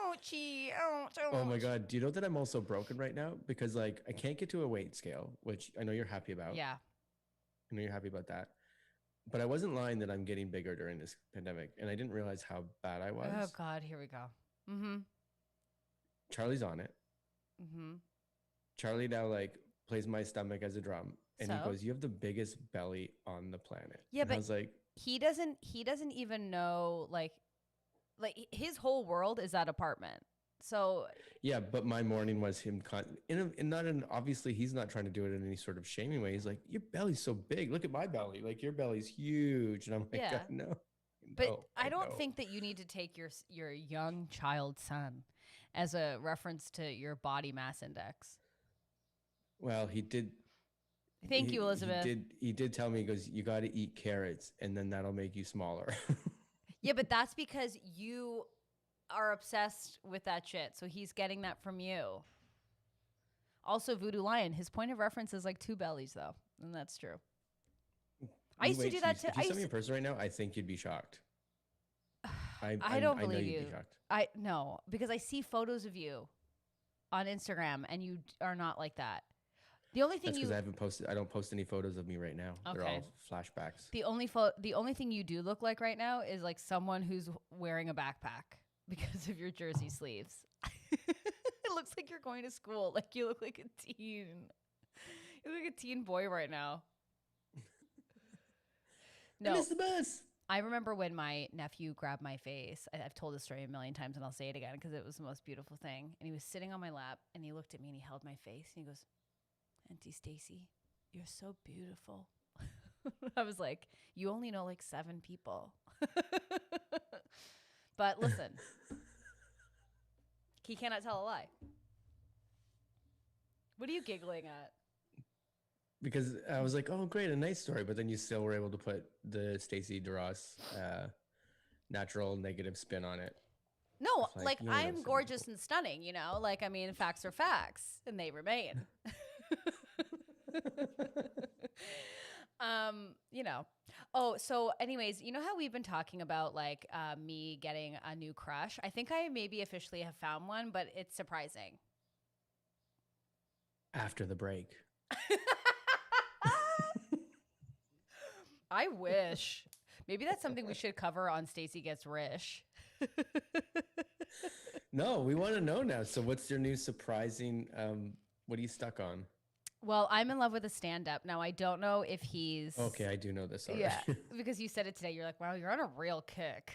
ouchie, ouch, ouch. Oh my God. Do you know that I'm also broken right now? Because like I can't get to a weight scale, which I know you're happy about. Yeah. I know you're happy about that. But I wasn't lying that I'm getting bigger during this pandemic. And I didn't realize how bad I was. Oh God, here we go. Mm-hmm. Charlie's on it. Mm-hmm. Charlie now like plays my stomach as a drum. And So? he goes, you have the biggest belly on the planet. Yeah, and but I was like, he doesn't even know like his whole world is that apartment. So yeah, but my morning was him obviously he's not trying to do it in any sort of shaming way. He's like, your belly's so big. Look at my belly. Like your belly's huge. And I'm like, Yeah. no. But no, I don't know." think that you need to take your young child son as a reference to your body mass index. Well, he did. Thank you, Elizabeth. He did tell me, he goes, you got to eat carrots and then that'll make you smaller. Yeah, but that's because you are obsessed with that shit. So he's getting that from you. Also, Voodoo Lion, his point of reference is like 2 bellies, though. And that's true. I used to do that too. If you saw me in person right now, I think you'd be shocked. I don't believe know you. You'd be shocked. No, because I see photos of you on Instagram and you are not like that. The only thing That's because I don't post any photos of me right now. They're Okay. all flashbacks. the only thing you do look like right now is like someone who's wearing a backpack because of your jersey sleeves. It looks like you're going to school. Like you look like a teen. You look like a teen boy right now. I No. miss the bus. I remember when my nephew grabbed my face. I've told this story a million times and I'll say it again because it was the most beautiful thing. And he was sitting on my lap and he looked at me and he held my face and he goes, Auntie Stacy, you're so beautiful. I was like, you only know like 7 people. But listen, he cannot tell a lie. What are you giggling at? Because I was like, oh, great, a nice story. But then you still were able to put the Stacey DeRoss natural negative spin on it. No, It's like, like you only know I'm 7 gorgeous people. and stunning, you know? Like, I mean, facts are facts and they remain. You know. Oh, so anyways, you know how we've been talking about like me getting a new crush? I think I maybe officially have found one, but it's surprising. after the break. I wish. Maybe that's something we should cover on Stacey Gets Rich. No, we want to know now. So what's your new surprising, what are you stuck on? Well, I'm in love with a stand-up. Now, I don't know if he's... Okay, I do know this already. Yeah, because you said it today. You're like, wow, you're on a real kick.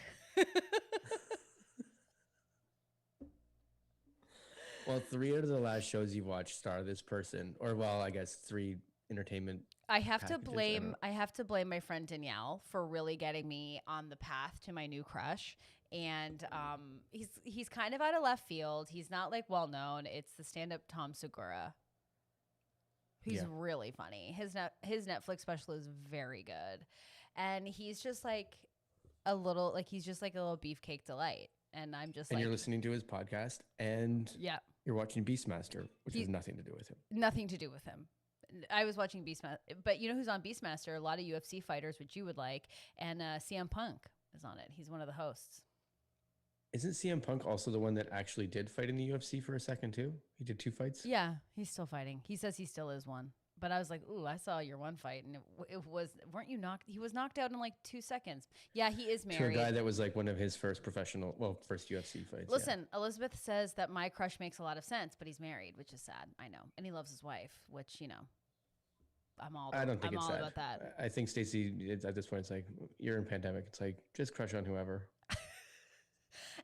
Well, 3 out of the last shows you've watched star this person, or well, I guess 3 entertainment. I have to packages, blame my friend Danielle for really getting me on the path to my new crush. And he's kind of out of left field. He's not like well known. It's the stand-up Tom Segura. He's really funny. His Netflix special is very good. And he's just like a little beefcake delight. And I'm just and like, you're listening to his podcast and yeah, you're watching Beastmaster, which has nothing to do with him. Nothing to do with him. I was watching Beastmaster, but you know who's on Beastmaster? A lot of UFC fighters, which you would like, and CM Punk is on it. He's one of the hosts. Isn't CM Punk also the one that actually did fight in the UFC for a second too? He did 2 fights? Yeah, he's still fighting. He says he still is one. But I was like, ooh, I saw your one fight, and weren't you knocked? He was knocked out in like 2 seconds. Yeah, he is married. To a guy that was like one of his first UFC fights. Listen, Elizabeth says that my crush makes a lot of sense, but he's married, which is sad. I know. And he loves his wife, which, you know, I don't think it's all sad. about that. I think Stacey, at this point, it's like, you're in pandemic. It's like, just crush on whoever.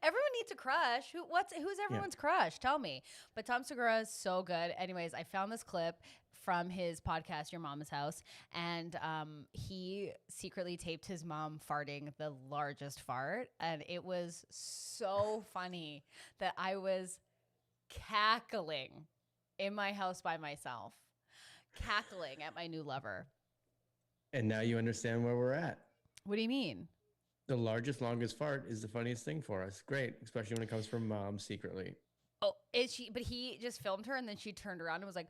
Everyone needs a crush. Who's everyone's crush? Tell me. But Tom Segura is so good. Anyways, I found this clip from his podcast, Your Mama's House, and he secretly taped his mom farting the largest fart, and it was so funny that I was cackling in my house by myself, cackling at my new lover. And now you understand where we're at. What do you mean? The largest, longest fart is the funniest thing for us. Great, especially when it comes from mom secretly. Oh, is she? But he just filmed her, and then she turned around and was like,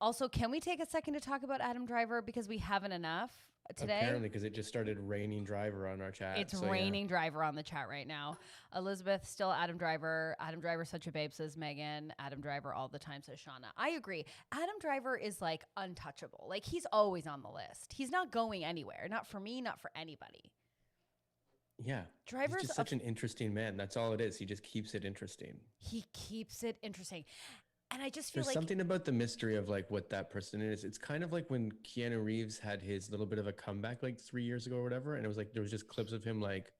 also, can we take a second to talk about Adam Driver because we haven't enough today? Apparently, because it just started raining Driver on our chat. It's raining Driver on the chat right now. Elizabeth, still Adam Driver. Adam Driver, such a babe, says Megan. Adam Driver all the time, says Shauna. I agree. Adam Driver is like untouchable. Like he's always on the list. He's not going anywhere. Not for me, not for anybody. Yeah. Driver's just such an interesting man. That's all it is. He just keeps it interesting. He keeps it interesting. And I just feel There's like something about the mystery of like what that person is. It's kind of like when Keanu Reeves had his little bit of a comeback like 3 years ago or whatever. And it was like, there was just clips of him like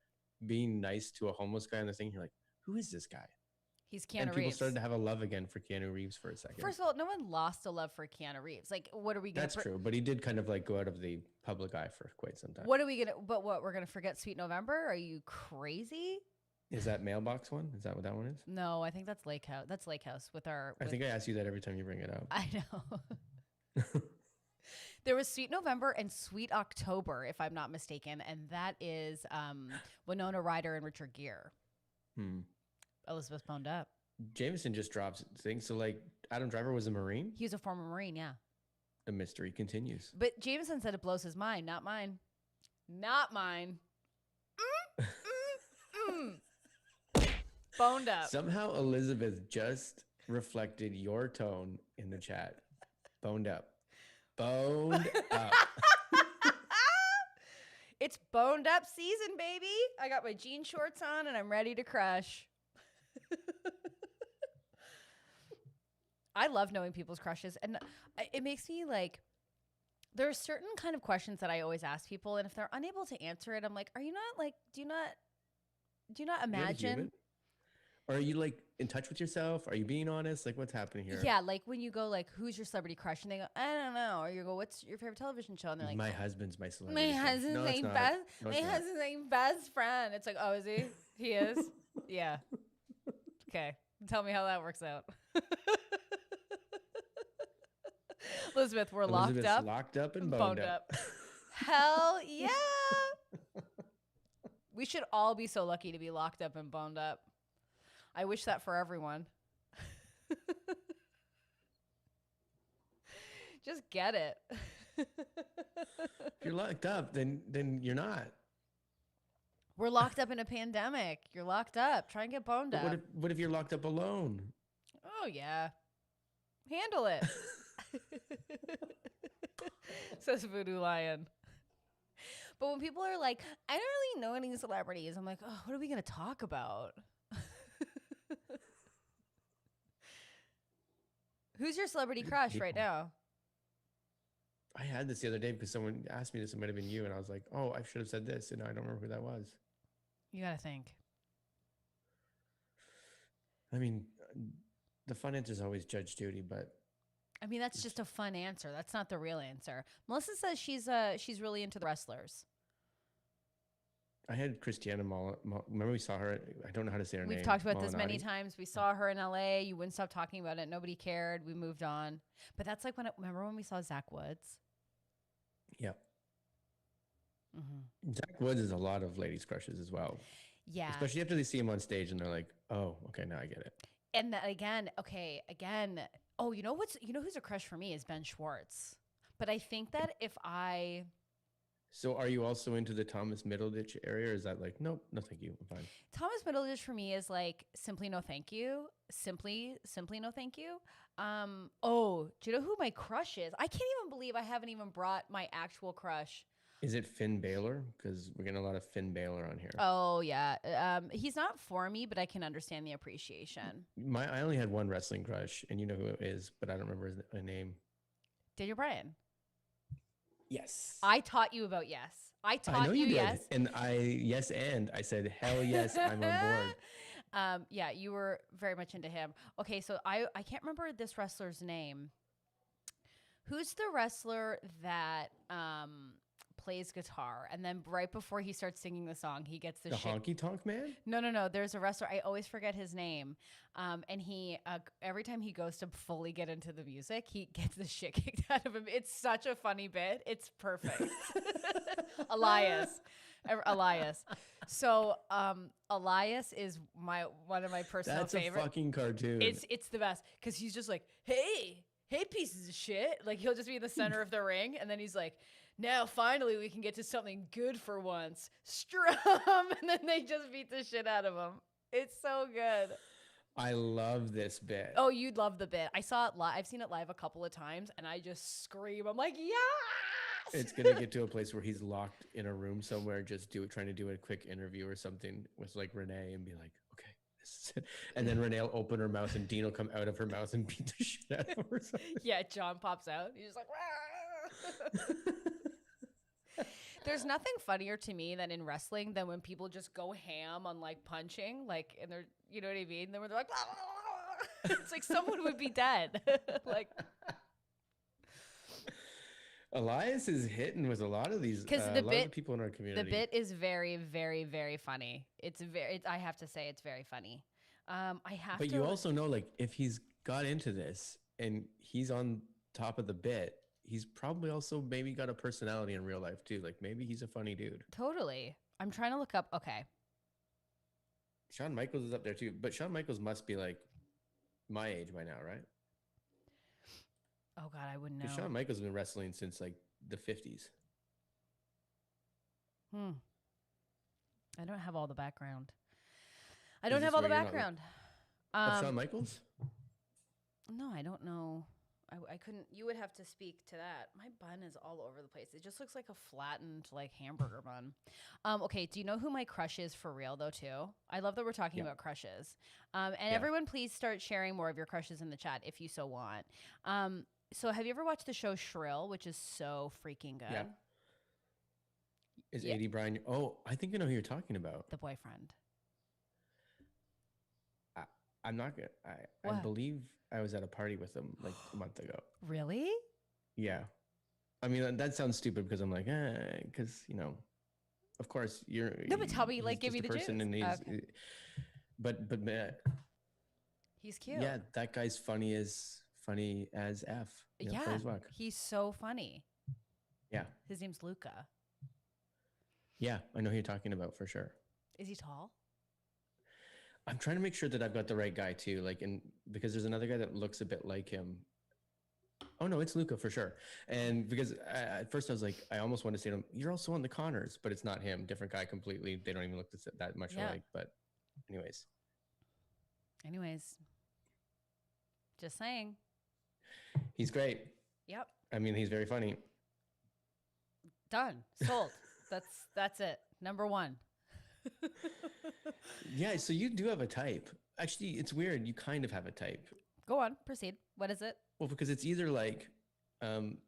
being nice to a homeless guy and the thing. You're like, who is this guy? He's Keanu and people Reeves. started to have a love again for Keanu Reeves for a second. First of all, no one lost a love for Keanu Reeves. Like, what are we going to... That's true. But he did kind of like go out of the public eye for quite some time. What are we going to... But what, we're going to forget Sweet November? Are you crazy? Is that Mailbox one? Is that what that one is? No, I think that's Lake House. That's Lake House with our... I think I ask you that every time you bring it up. I know. There was Sweet November and Sweet October, if I'm not mistaken. And that is Winona Ryder and Richard Gere. Elizabeth boned up. Jameson just drops things. So like Adam Driver was a Marine? He was a former Marine, yeah. The mystery continues. But Jameson said it blows his mind. Not mine. Not mine. Boned up. Somehow Elizabeth just reflected your tone in the chat. Boned up. Boned up. It's boned up season, baby. I got my jean shorts on and I'm ready to crush. I love knowing people's crushes, and it makes me like, there are certain kind of questions that I always ask people, and if they're unable to answer it, I'm like, are you not like, do you not imagine? Or are you like in touch with yourself? Are you being honest? Like what's happening here? Yeah, like when you go like, who's your celebrity crush? And they go, I don't know. Or you go, what's your favorite television show? And they're like, my husband's my celebrity. My husband's like best. My husband's like best friend. It's like, oh, is he? He is. Yeah. Okay. Tell me how that works out. Elizabeth, we're locked up and boned up. Hell yeah. We should all be so lucky to be locked up and boned up. I wish that for everyone. Just get it. If you're locked up, then you're not. We're locked up in a pandemic. You're locked up. Try and get boned up. What if you're locked up alone? Oh, yeah. Handle it. Says Voodoo Lion. But when people are like, I don't really know any celebrities, I'm like, oh, what are we going to talk about? Who's your celebrity crush right now? I had this the other day because someone asked me this. It might have been you, and I was like, "Oh, I should have said this," and I don't remember who that was. You got to think. I mean, the fun answer is always Judge Judy, but I mean, that's just a fun answer. That's not the real answer. Melissa says she's really into the wrestlers. I had Christiana remember we saw her? I don't know how to say her name. We've talked about this many Molinati? times. We saw her in LA. You wouldn't stop talking about it. Nobody cared. We moved on. But that's like remember when we saw Zach Woods? Yeah. Mm-hmm. Zach Woods is a lot of ladies' crushes as well. Yeah. Especially after they see him on stage and they're like, "Oh, okay, now I get it." And again. Oh, you know who's a crush for me is Ben Schwartz. But I think that if I So, are you also into the Thomas Middleditch area, or is that like, nope, no, thank you, I'm fine? Thomas Middleditch for me is like simply no thank you. Simply no thank you. Oh, do you know who my crush is? I can't even believe I haven't even brought my actual crush. Is it Finn Balor? Because we're getting a lot of Finn Balor on here. Oh yeah. He's not for me, but I can understand the appreciation. I only had one wrestling crush, and you know who it is, but I don't remember his name. Daniel Bryan. Yes. I taught you about yes. I know you did. Yes. And I said, hell yes, I'm on board. Yeah, you were very much into him. Okay, so I can't remember this wrestler's name. Who's the wrestler that plays guitar, and then right before he starts singing the song, he gets the shit. Honky Tonk Man? No. There's a wrestler. I always forget his name. And he every time he goes to fully get into the music, he gets the shit kicked out of him. It's such a funny bit. It's perfect. Elias. So Elias is one of my personal favorites. That's a fucking cartoon. It's the best because he's just like, hey pieces of shit. Like he'll just be in the center of the ring, and then he's like, now finally we can get to something good for once. Strum, and then they just beat the shit out of him. It's so good. I love this bit. Oh, you'd love the bit. I saw it live. I've seen it live a couple of times, and I just scream. I'm like, yes! It's gonna get to a place where he's locked in a room somewhere, just trying to do a quick interview or something with like Renee, and be like, okay, this is it. And then Renee will open her mouth, and Dean will come out of her mouth and beat the shit out of her. Yeah, John pops out. He's just like, Wah! There's nothing funnier to me than in wrestling than when people just go ham on like punching, like, and they're, you know what I mean? Then they're like, it's like someone would be dead. Like, Elias is hitting with a lot of these because a lot of people in our community. The bit is very, very, very funny. I have to say, it's very funny. But you also know, like, if he's got into this and he's on top of the bit, he's probably also maybe got a personality in real life too. Like maybe he's a funny dude. Totally. I'm trying to look up. Okay. Shawn Michaels is up there too, but Shawn Michaels must be like my age by now, right? Oh God, I wouldn't know. Shawn Michaels has been wrestling since like the 50s. I don't have all the background. I don't have all the background. Of Shawn Michaels? No, I don't know. I couldn't. You would have to speak to that. My bun is all over the place. It just looks like a flattened like hamburger bun. Okay, do you know who my crush is for real though too? I love that we're talking about crushes. Everyone, please start sharing more of your crushes in the chat if you so want. So have you ever watched the show Shrill, which is so freaking good? Yeah. Is A.D. Bryan? Oh, I think I know who you're talking about. The boyfriend. I'm not gonna. I believe I was at a party with him like a month ago. Really? Yeah. I mean, that sounds stupid because I'm like, because you know, of course you're. No, but tell me, like, give me the juice. And he's, okay. But he's cute. Yeah, that guy's funny as F. You know, yeah, he's so funny. Yeah. His name's Luca. Yeah, I know who you're talking about for sure. Is he tall? I'm trying to make sure that I've got the right guy too. Like, because there's another guy that looks a bit like him. Oh no, it's Luca for sure. And because at first I was like, I almost want to say to him, "You're also on the Connors," but it's not him. Different guy completely. They don't even look that much alike. But, anyways, just saying. He's great. Yep. I mean, he's very funny. Done. Sold. That's it. Number one. Yeah, so you do have a type. Actually, it's weird. You kind of have a type. Go on. Proceed. What is it? Well, because it's either like um,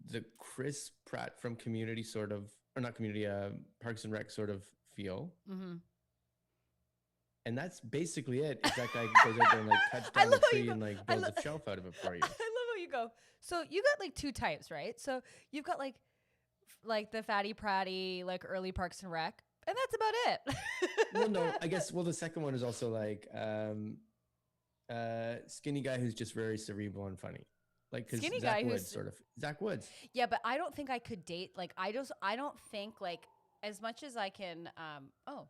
the Chris Pratt from Community sort of, or not Community, Parks and Rec sort of feel. Mm-hmm. And that's basically it. Is that guy goes out there and like cuts I down a love how you tree go- and like I builds lo- a shelf out of it for you. I love how you go. So you got like two types, right? So you've got like the fatty pratty, like early Parks and Rec, and that's about it. Well, no, I guess. Well, the second one is also like skinny guy who's just very cerebral and funny, like because Skinny Zach guy Woods, who's sort of Zach Woods. Yeah, but I don't think I could date like I don't think like as much as I can oh,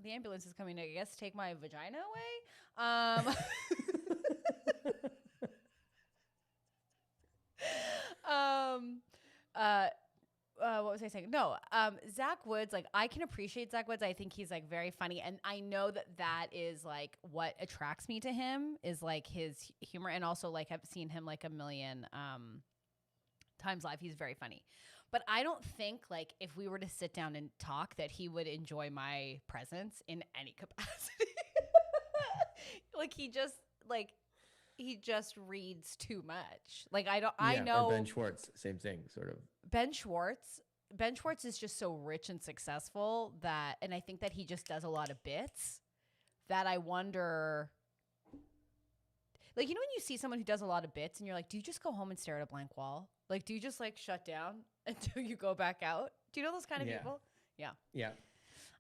the ambulance is coming to, I guess, take my vagina away. Um what was I saying? No, Zach Woods, like I can appreciate Zach Woods. I think he's like very funny. And I know that that is like what attracts me to him is like his humor. And also like I've seen him like a million times live. He's very funny. But I don't think like if we were to sit down and talk that he would enjoy my presence in any capacity. Like he just reads too much. Like I know Or Ben Schwartz, same thing, sort of. Ben Schwartz is just so rich and successful that, and I think that he just does a lot of bits that I wonder, like, you know, when you see someone who does a lot of bits and you're like, do you just go home and stare at a blank wall? Like, do you just like shut down until you go back out? Do you know those kind of people? Yeah. Yeah.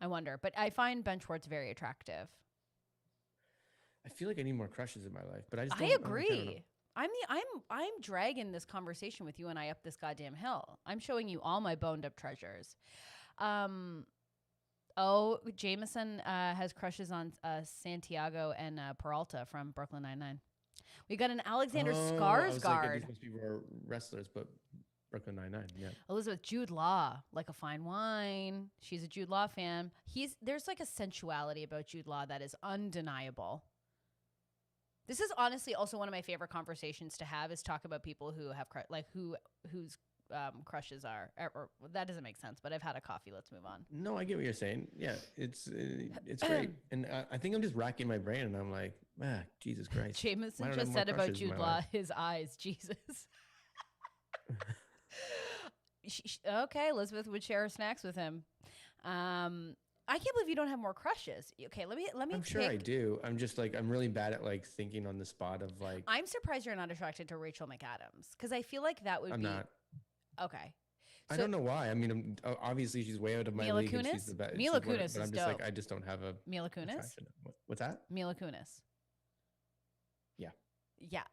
I wonder, but I find Ben Schwartz very attractive. I feel like I need more crushes in my life, but I just I don't, agree. I'm dragging this conversation with you and I up this goddamn hill. I'm showing you all my boned up treasures. Jameson has crushes on Santiago and Peralta from Brooklyn Nine-Nine. We got an Alexander Skarsgård. These must be wrestlers, but Brooklyn Nine-Nine, yeah. Elizabeth, Jude Law, like a fine wine. She's a Jude Law fan. There's like a sensuality about Jude Law that is undeniable. This is honestly also one of my favorite conversations to have is talk about people who have whose crushes are. Or that doesn't make sense, but I've had a coffee. Let's move on. No, I get what you're saying. Yeah, it's great, and I think I'm just racking my brain, and I'm like, Jesus Christ. Jameson just said about Jude Law, his eyes, Jesus. Okay, Elizabeth would share her snacks with him. I can't believe you don't have more crushes. Okay, let me. I'm sure I do. I'm just like I'm really bad at like thinking on the spot of like. I'm surprised you're not attracted to Rachel McAdams because I feel like that would be. I'm not. Okay. I don't know why. I mean, obviously she's way out of my Mila league. Kunis? And she's the best. Mila Kunis is but I'm just dope. like I just don't have a Mila Kunis. attraction. What's that? Mila Kunis. Yeah. Yeah.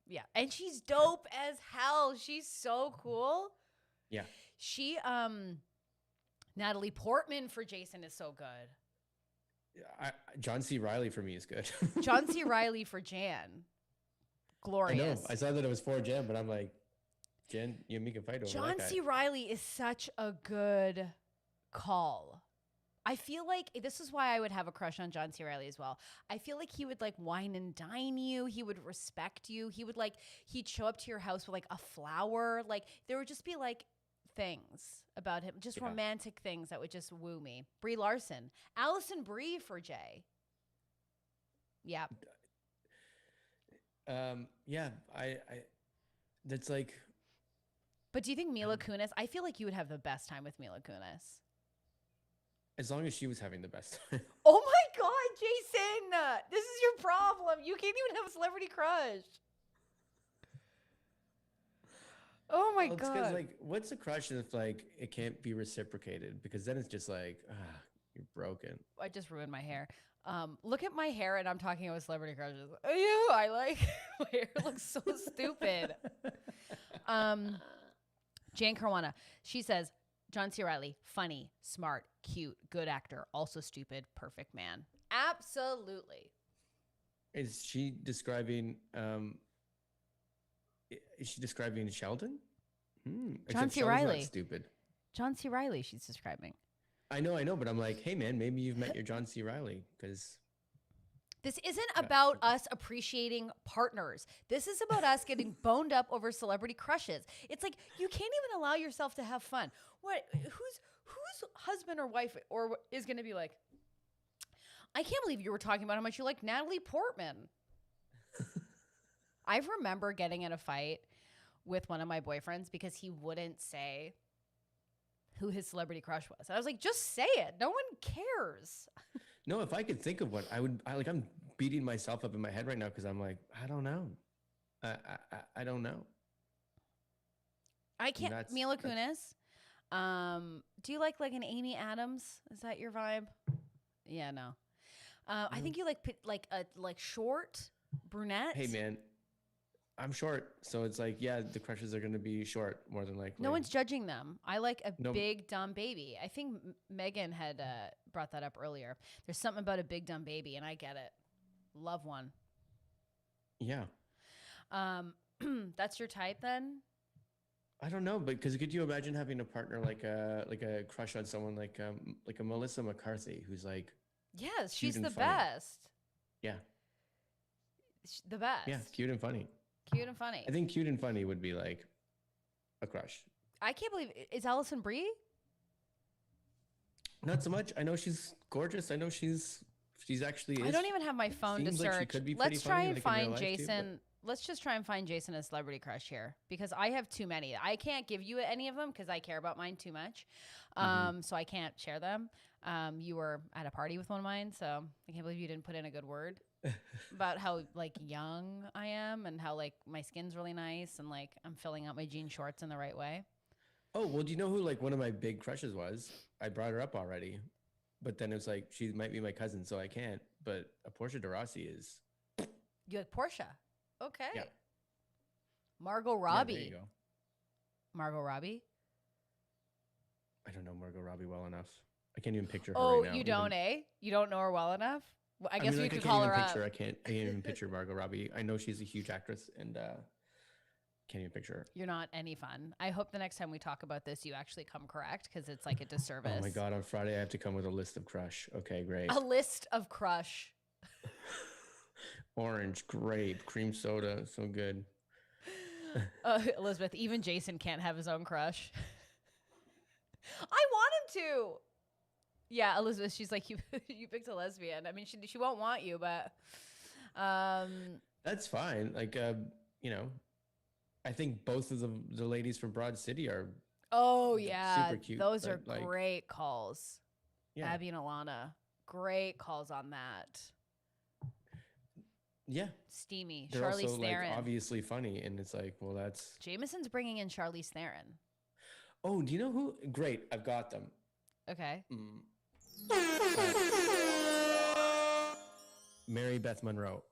Yeah, and she's dope as hell. She's so cool. Yeah. She Natalie Portman for Jason is so good. John C. Reilly for me is good. John C. Reilly for Jan. Glorious. I know. I saw that it was for Jan, but I'm like, Jan, you and me can fight over John that C. Reilly is such a good call. I feel like this is why I would have a crush on John C. Reilly as well. I feel like he would like wine and dine you. He would respect you. He'd show up to your house with like a flower. Like there would just be like things about him, just romantic things that would just woo me. Brie Larson, Allison Brie for Jay. Yeah. Yeah. I that's like. But do you think Mila Kunis? I feel like you would have the best time with Mila Kunis. As long as she was having the best time. Oh my God, Jason! This is your problem. You can't even have a celebrity crush. Oh my God! Because like, what's a crush if like it can't be reciprocated? Because then it's just like, you're broken. I just ruined my hair. Look at my hair, and I'm talking about celebrity crushes. Ew, I like my hair looks so stupid. Jane Caruana, she says, John C. Reilly, funny, smart, cute, good actor, also stupid, perfect man. Absolutely. Is she describing? Is she describing Sheldon? John C. Sheldon's Reilly. not stupid. John C. Reilly, she's describing. I know, but I'm like, hey man, maybe you've met your John C. Reilly because This isn't about us appreciating partners. This is about us getting boned up over celebrity crushes. It's like you can't even allow yourself to have fun. What? Whose husband or wife or is going to be like, I can't believe you were talking about how much you like Natalie Portman. I remember getting in a fight with one of my boyfriends because he wouldn't say who his celebrity crush was. And I was like, just say it. No one cares. No, if I could think of one, I'm beating myself up in my head right now because I'm like, I don't know. I don't know. I can't. Mila Kunis. Do you like an Amy Adams? Is that your vibe? Yeah, no. I think you like short brunette. Hey man, I'm short, so it's like, yeah, the crushes are going to be short more than likely. No one's judging them. I like a big dumb baby. I think Megan had brought that up earlier. There's something about a big dumb baby, and I get it. Love one. Yeah. That's your type then? I don't know, but because could you imagine having a partner like a crush on someone like a Melissa McCarthy, who's like, yes, she's the funny. best. Yeah. The best. Yeah, cute and funny. Cute and funny. I think cute and funny would be like a crush. I can't believe is Allison Brie? Not so much. I know she's gorgeous. I know she's actually. I don't even have my phone to search. Like she could be Let's try and find Jason. Too, let's just try and find Jason a celebrity crush here because I have too many. I can't give you any of them because I care about mine too much. So I can't share them. You were at a party with one of mine, so I can't believe you didn't put in a good word about how like young I am and how like my skin's really nice and like I'm filling out my jean shorts in the right way. Oh, well, do you know who like one of my big crushes was? I brought her up already, but then it's like she might be my cousin, so I can't. But a Portia de Rossi is. You like Portia? Okay. Yeah. Margot Robbie. Yeah, there you go. Margot Robbie? I don't know Margot Robbie well enough. I can't even picture her right now. Oh, you don't, You don't know her well enough? Well, I guess mean, we like, could call her up. I can't even picture Margot Robbie. I know she's a huge actress and can't even picture her. You're not any fun. I hope the next time we talk about this, you actually come correct because it's like a disservice. Oh my God, on Friday I have to come with a list of crush. Okay, great. A list of crush. Orange, grape, cream soda, so good. Elizabeth, even Jason can't have his own crush. I want him to. Yeah, Elizabeth, she's like, you picked a lesbian. I mean, she won't want you, but that's fine. Like, I think both of the ladies from Broad City are super cute. Those are like, great calls. Yeah. Abby and Alana, great calls on that. Yeah. Steamy. They're Charlize also Theron. like obviously funny, and it's like, well, that's Jameson's bringing in Charlize Theron. Oh, do you know who? Great, I've got them. Okay. Mary Beth Monroe.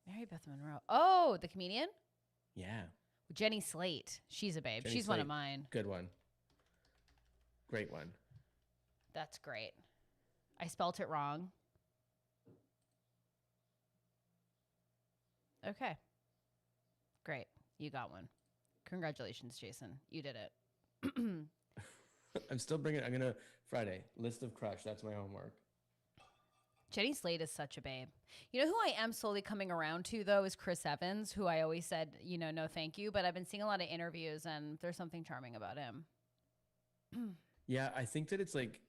Mary Beth Monroe. Oh, the comedian? Yeah. Jenny Slate. She's a babe. She's one of mine. Good one. Great one. That's great. I spelt it wrong. Okay. Great. You got one. Congratulations, Jason. You did it. I'm going to Friday, list of crush. That's my homework. Jenny Slate is such a babe. You know who I am slowly coming around to, though, is Chris Evans, who I always said, no thank you. But I've been seeing a lot of interviews, and there's something charming about him. Yeah, I think that it's like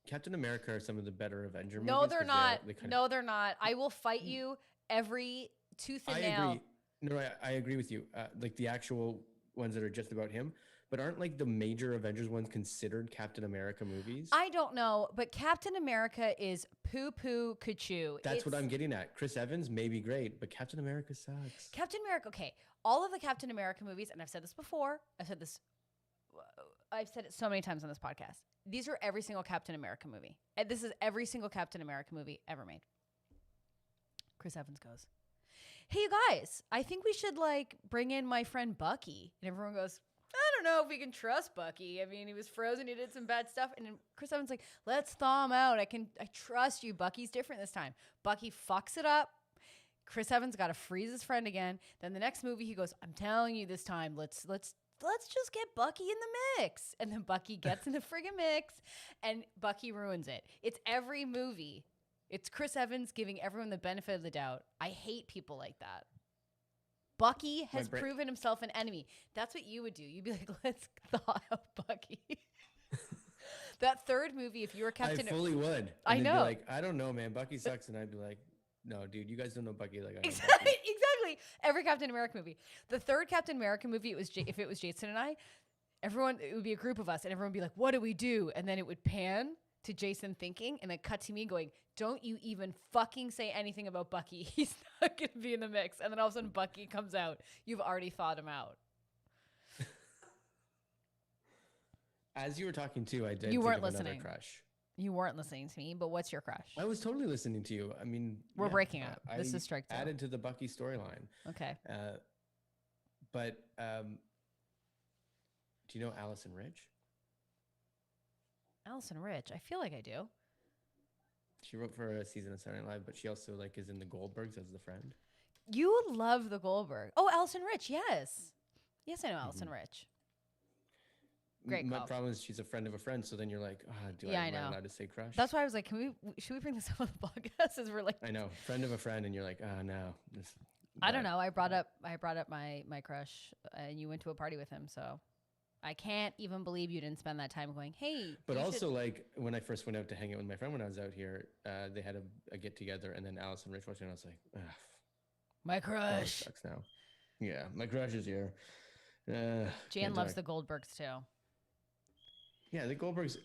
Captain America are some of the better Avenger movies. No, they're not. They're not. I will fight you every tooth and nail. Agree. No, I agree with you. Like the actual ones that are just about him. But aren't like the major Avengers ones considered Captain America movies? I don't know, but Captain America is poo-poo kachoo. That's what I'm getting at. Chris Evans may be great, but Captain America sucks. Captain America, okay. All of the Captain America movies, and I've said this before, I've said it so many times on this podcast. These are every single Captain America movie. And this is every single Captain America movie ever made. Chris Evans goes, hey, you guys, I think we should bring in my friend Bucky. And everyone goes, I don't know if we can trust Bucky. I mean, he was frozen. He did some bad stuff. And then Chris Evans like, let's thaw him out. I trust you. Bucky's different this time. Bucky fucks it up. Chris Evans got to freeze his friend again. Then the next movie, he goes, I'm telling you this time, let's just get Bucky in the mix. And then Bucky gets in the friggin' mix and Bucky ruins it. It's every movie. It's Chris Evans giving everyone the benefit of the doubt. I hate people like that. Bucky has proven himself an enemy. That's what you would do. You'd be like, let's thaw out Bucky. That third movie, if you were Captain... I fully would. And I know. Be like, I don't know, man. Bucky sucks. And I'd be like, no, dude, you guys don't know Bucky like I know Exactly. Bucky. Exactly. Every Captain America movie. The third Captain America movie, if it was Jason and I, it would be a group of us, and everyone would be like, what do we do? And then it would pan to Jason thinking, and then cut to me going, don't you even fucking say anything about Bucky. He's not going to be in the mix. And then all of a sudden Bucky comes out. You've already thought him out. As you were talking too, I did. You weren't think of listening. Another crush. You weren't listening to me, but what's your crush? I was totally listening to you. I mean, we're breaking up. This is strike two. Added to the Bucky storyline. Okay. But do you know Allison Rich? Allison Rich. I feel like I do. She wrote for a season of Saturday Night Live, but she also like is in the Goldbergs as the friend. You love the Goldberg. Oh, Allison Rich. Yes. Yes, I know Allison Rich. Great My call. problem is she's a friend of a friend, so then you're like, am I allowed to say crush? That's why I was like, should we bring this up on the podcast? As we're like, I know, friend of a friend, and you're like, no. I don't know. I brought up my crush, and you went to a party with him, so I can't even believe you didn't spend that time going, hey. But also, like when I first went out to hang out with my friend when I was out here, they had a get together, and then Allison Rich watched it, and I was like, ugh, my crush sucks now. Yeah, my crush is here. Jan loves the Goldbergs too. Yeah, the Goldbergs,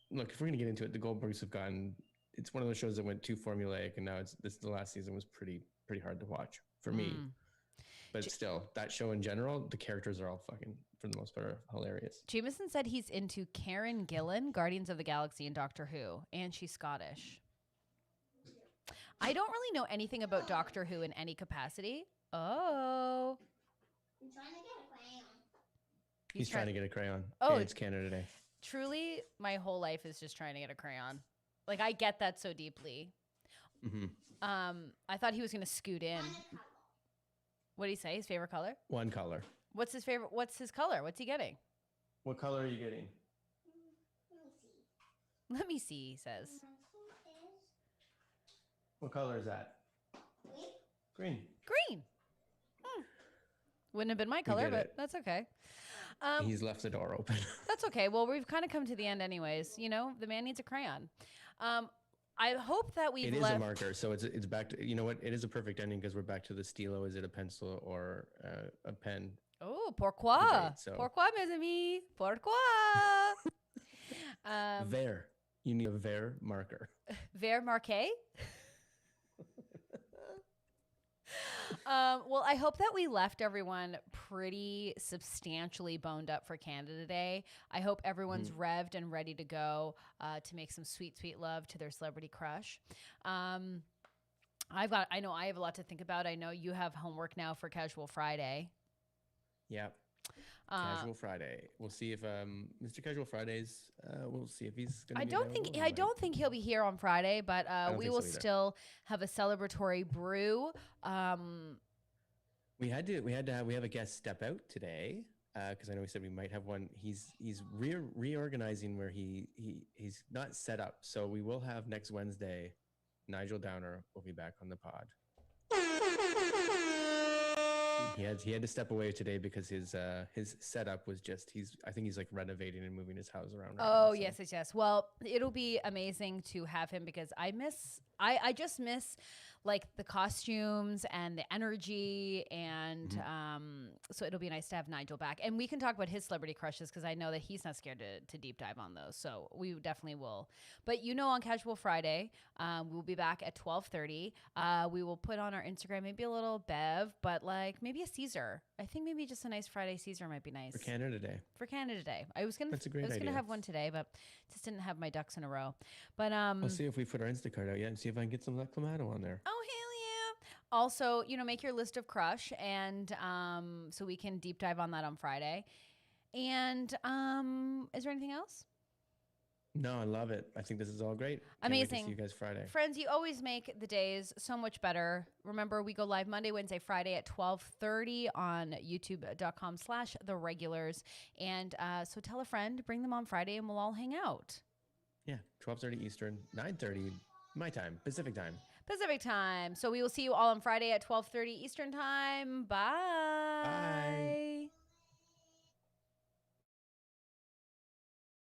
look, if we're going to get into it, the Goldbergs have gotten, it's one of those shows that went too formulaic, and now the last season was pretty hard to watch for me. But still, that show in general, the characters are all fucking, for the most part, are hilarious. Jameson said he's into Karen Gillan, Guardians of the Galaxy, and Doctor Who, and she's Scottish. I don't really know anything about Doctor Who in any capacity. Oh. I'm trying to get a crayon. He's trying to get a crayon. Oh, it's Canada Day. Truly, my whole life is just trying to get a crayon. Like, I get that so deeply. Mm-hmm. I thought he was going to scoot in. What did he say? His favorite color? One color. What's his favorite? What's his color? What's he getting? What color are you getting? Let me see, he says. What color is that? Green. Green. Wouldn't have been my color, but that's okay. He's left the door open. That's okay. Well, we've kind of come to the end anyways. You know, the man needs a crayon. I hope that we've It is a marker, so it's back to, you know what? It is a perfect ending because we're back to the stilo. Is it a pencil or a pen? Oh, pourquoi? Debate, so. Pourquoi, mes amis? Pourquoi? Vert. You need a Vert marker. Vert marqué? Well, I hope that we left everyone pretty substantially boned up for Canada Day. I hope everyone's revved and ready to go to make some sweet, sweet love to their celebrity crush. I know I have a lot to think about. I know you have homework now for Casual Friday. Yeah. Casual Friday. We'll see if Mr. Casual Fridays. We'll see if he's going to. I don't think he'll be here on Friday, but we will still have a celebratory brew. We have a guest step out today because I know we said we might have one. He's reorganizing where he's not set up, so we will have next Wednesday. Nigel Downer will be back on the pod. He had to step away today because his setup was just I think he's like renovating and moving his house around. Oh, right now, so. Yes. Well, it'll be amazing to have him because I just miss like the costumes and the energy and so it'll be nice to have Nigel back and we can talk about his celebrity crushes because I know that he's not scared to deep dive on those, so we definitely will. But on Casual Friday we'll be back at 12:30. We will put on our Instagram maybe a little bev, but like maybe a Caesar. I think maybe just a nice Friday Caesar might be nice for Canada Day. I was gonna have one today, but just didn't have my ducks in a row. But we'll see if we put our Instacart out yet and see if I can get some of that Clamato on there. Oh, hell yeah. Also, make your list of crush and so we can deep dive on that on Friday. And is there anything else? No, I love it. I think this is all great. Amazing. Can't wait to see you guys Friday. Friends, you always make the days so much better. Remember, we go live Monday, Wednesday, Friday at 12:30 on youtube.com/theregulars. And so tell a friend, bring them on Friday, and we'll all hang out. Yeah, 12:30 Eastern, 9:30 My time, Pacific time. Pacific time. So we will see you all on Friday at 12:30 Eastern time. Bye. Bye.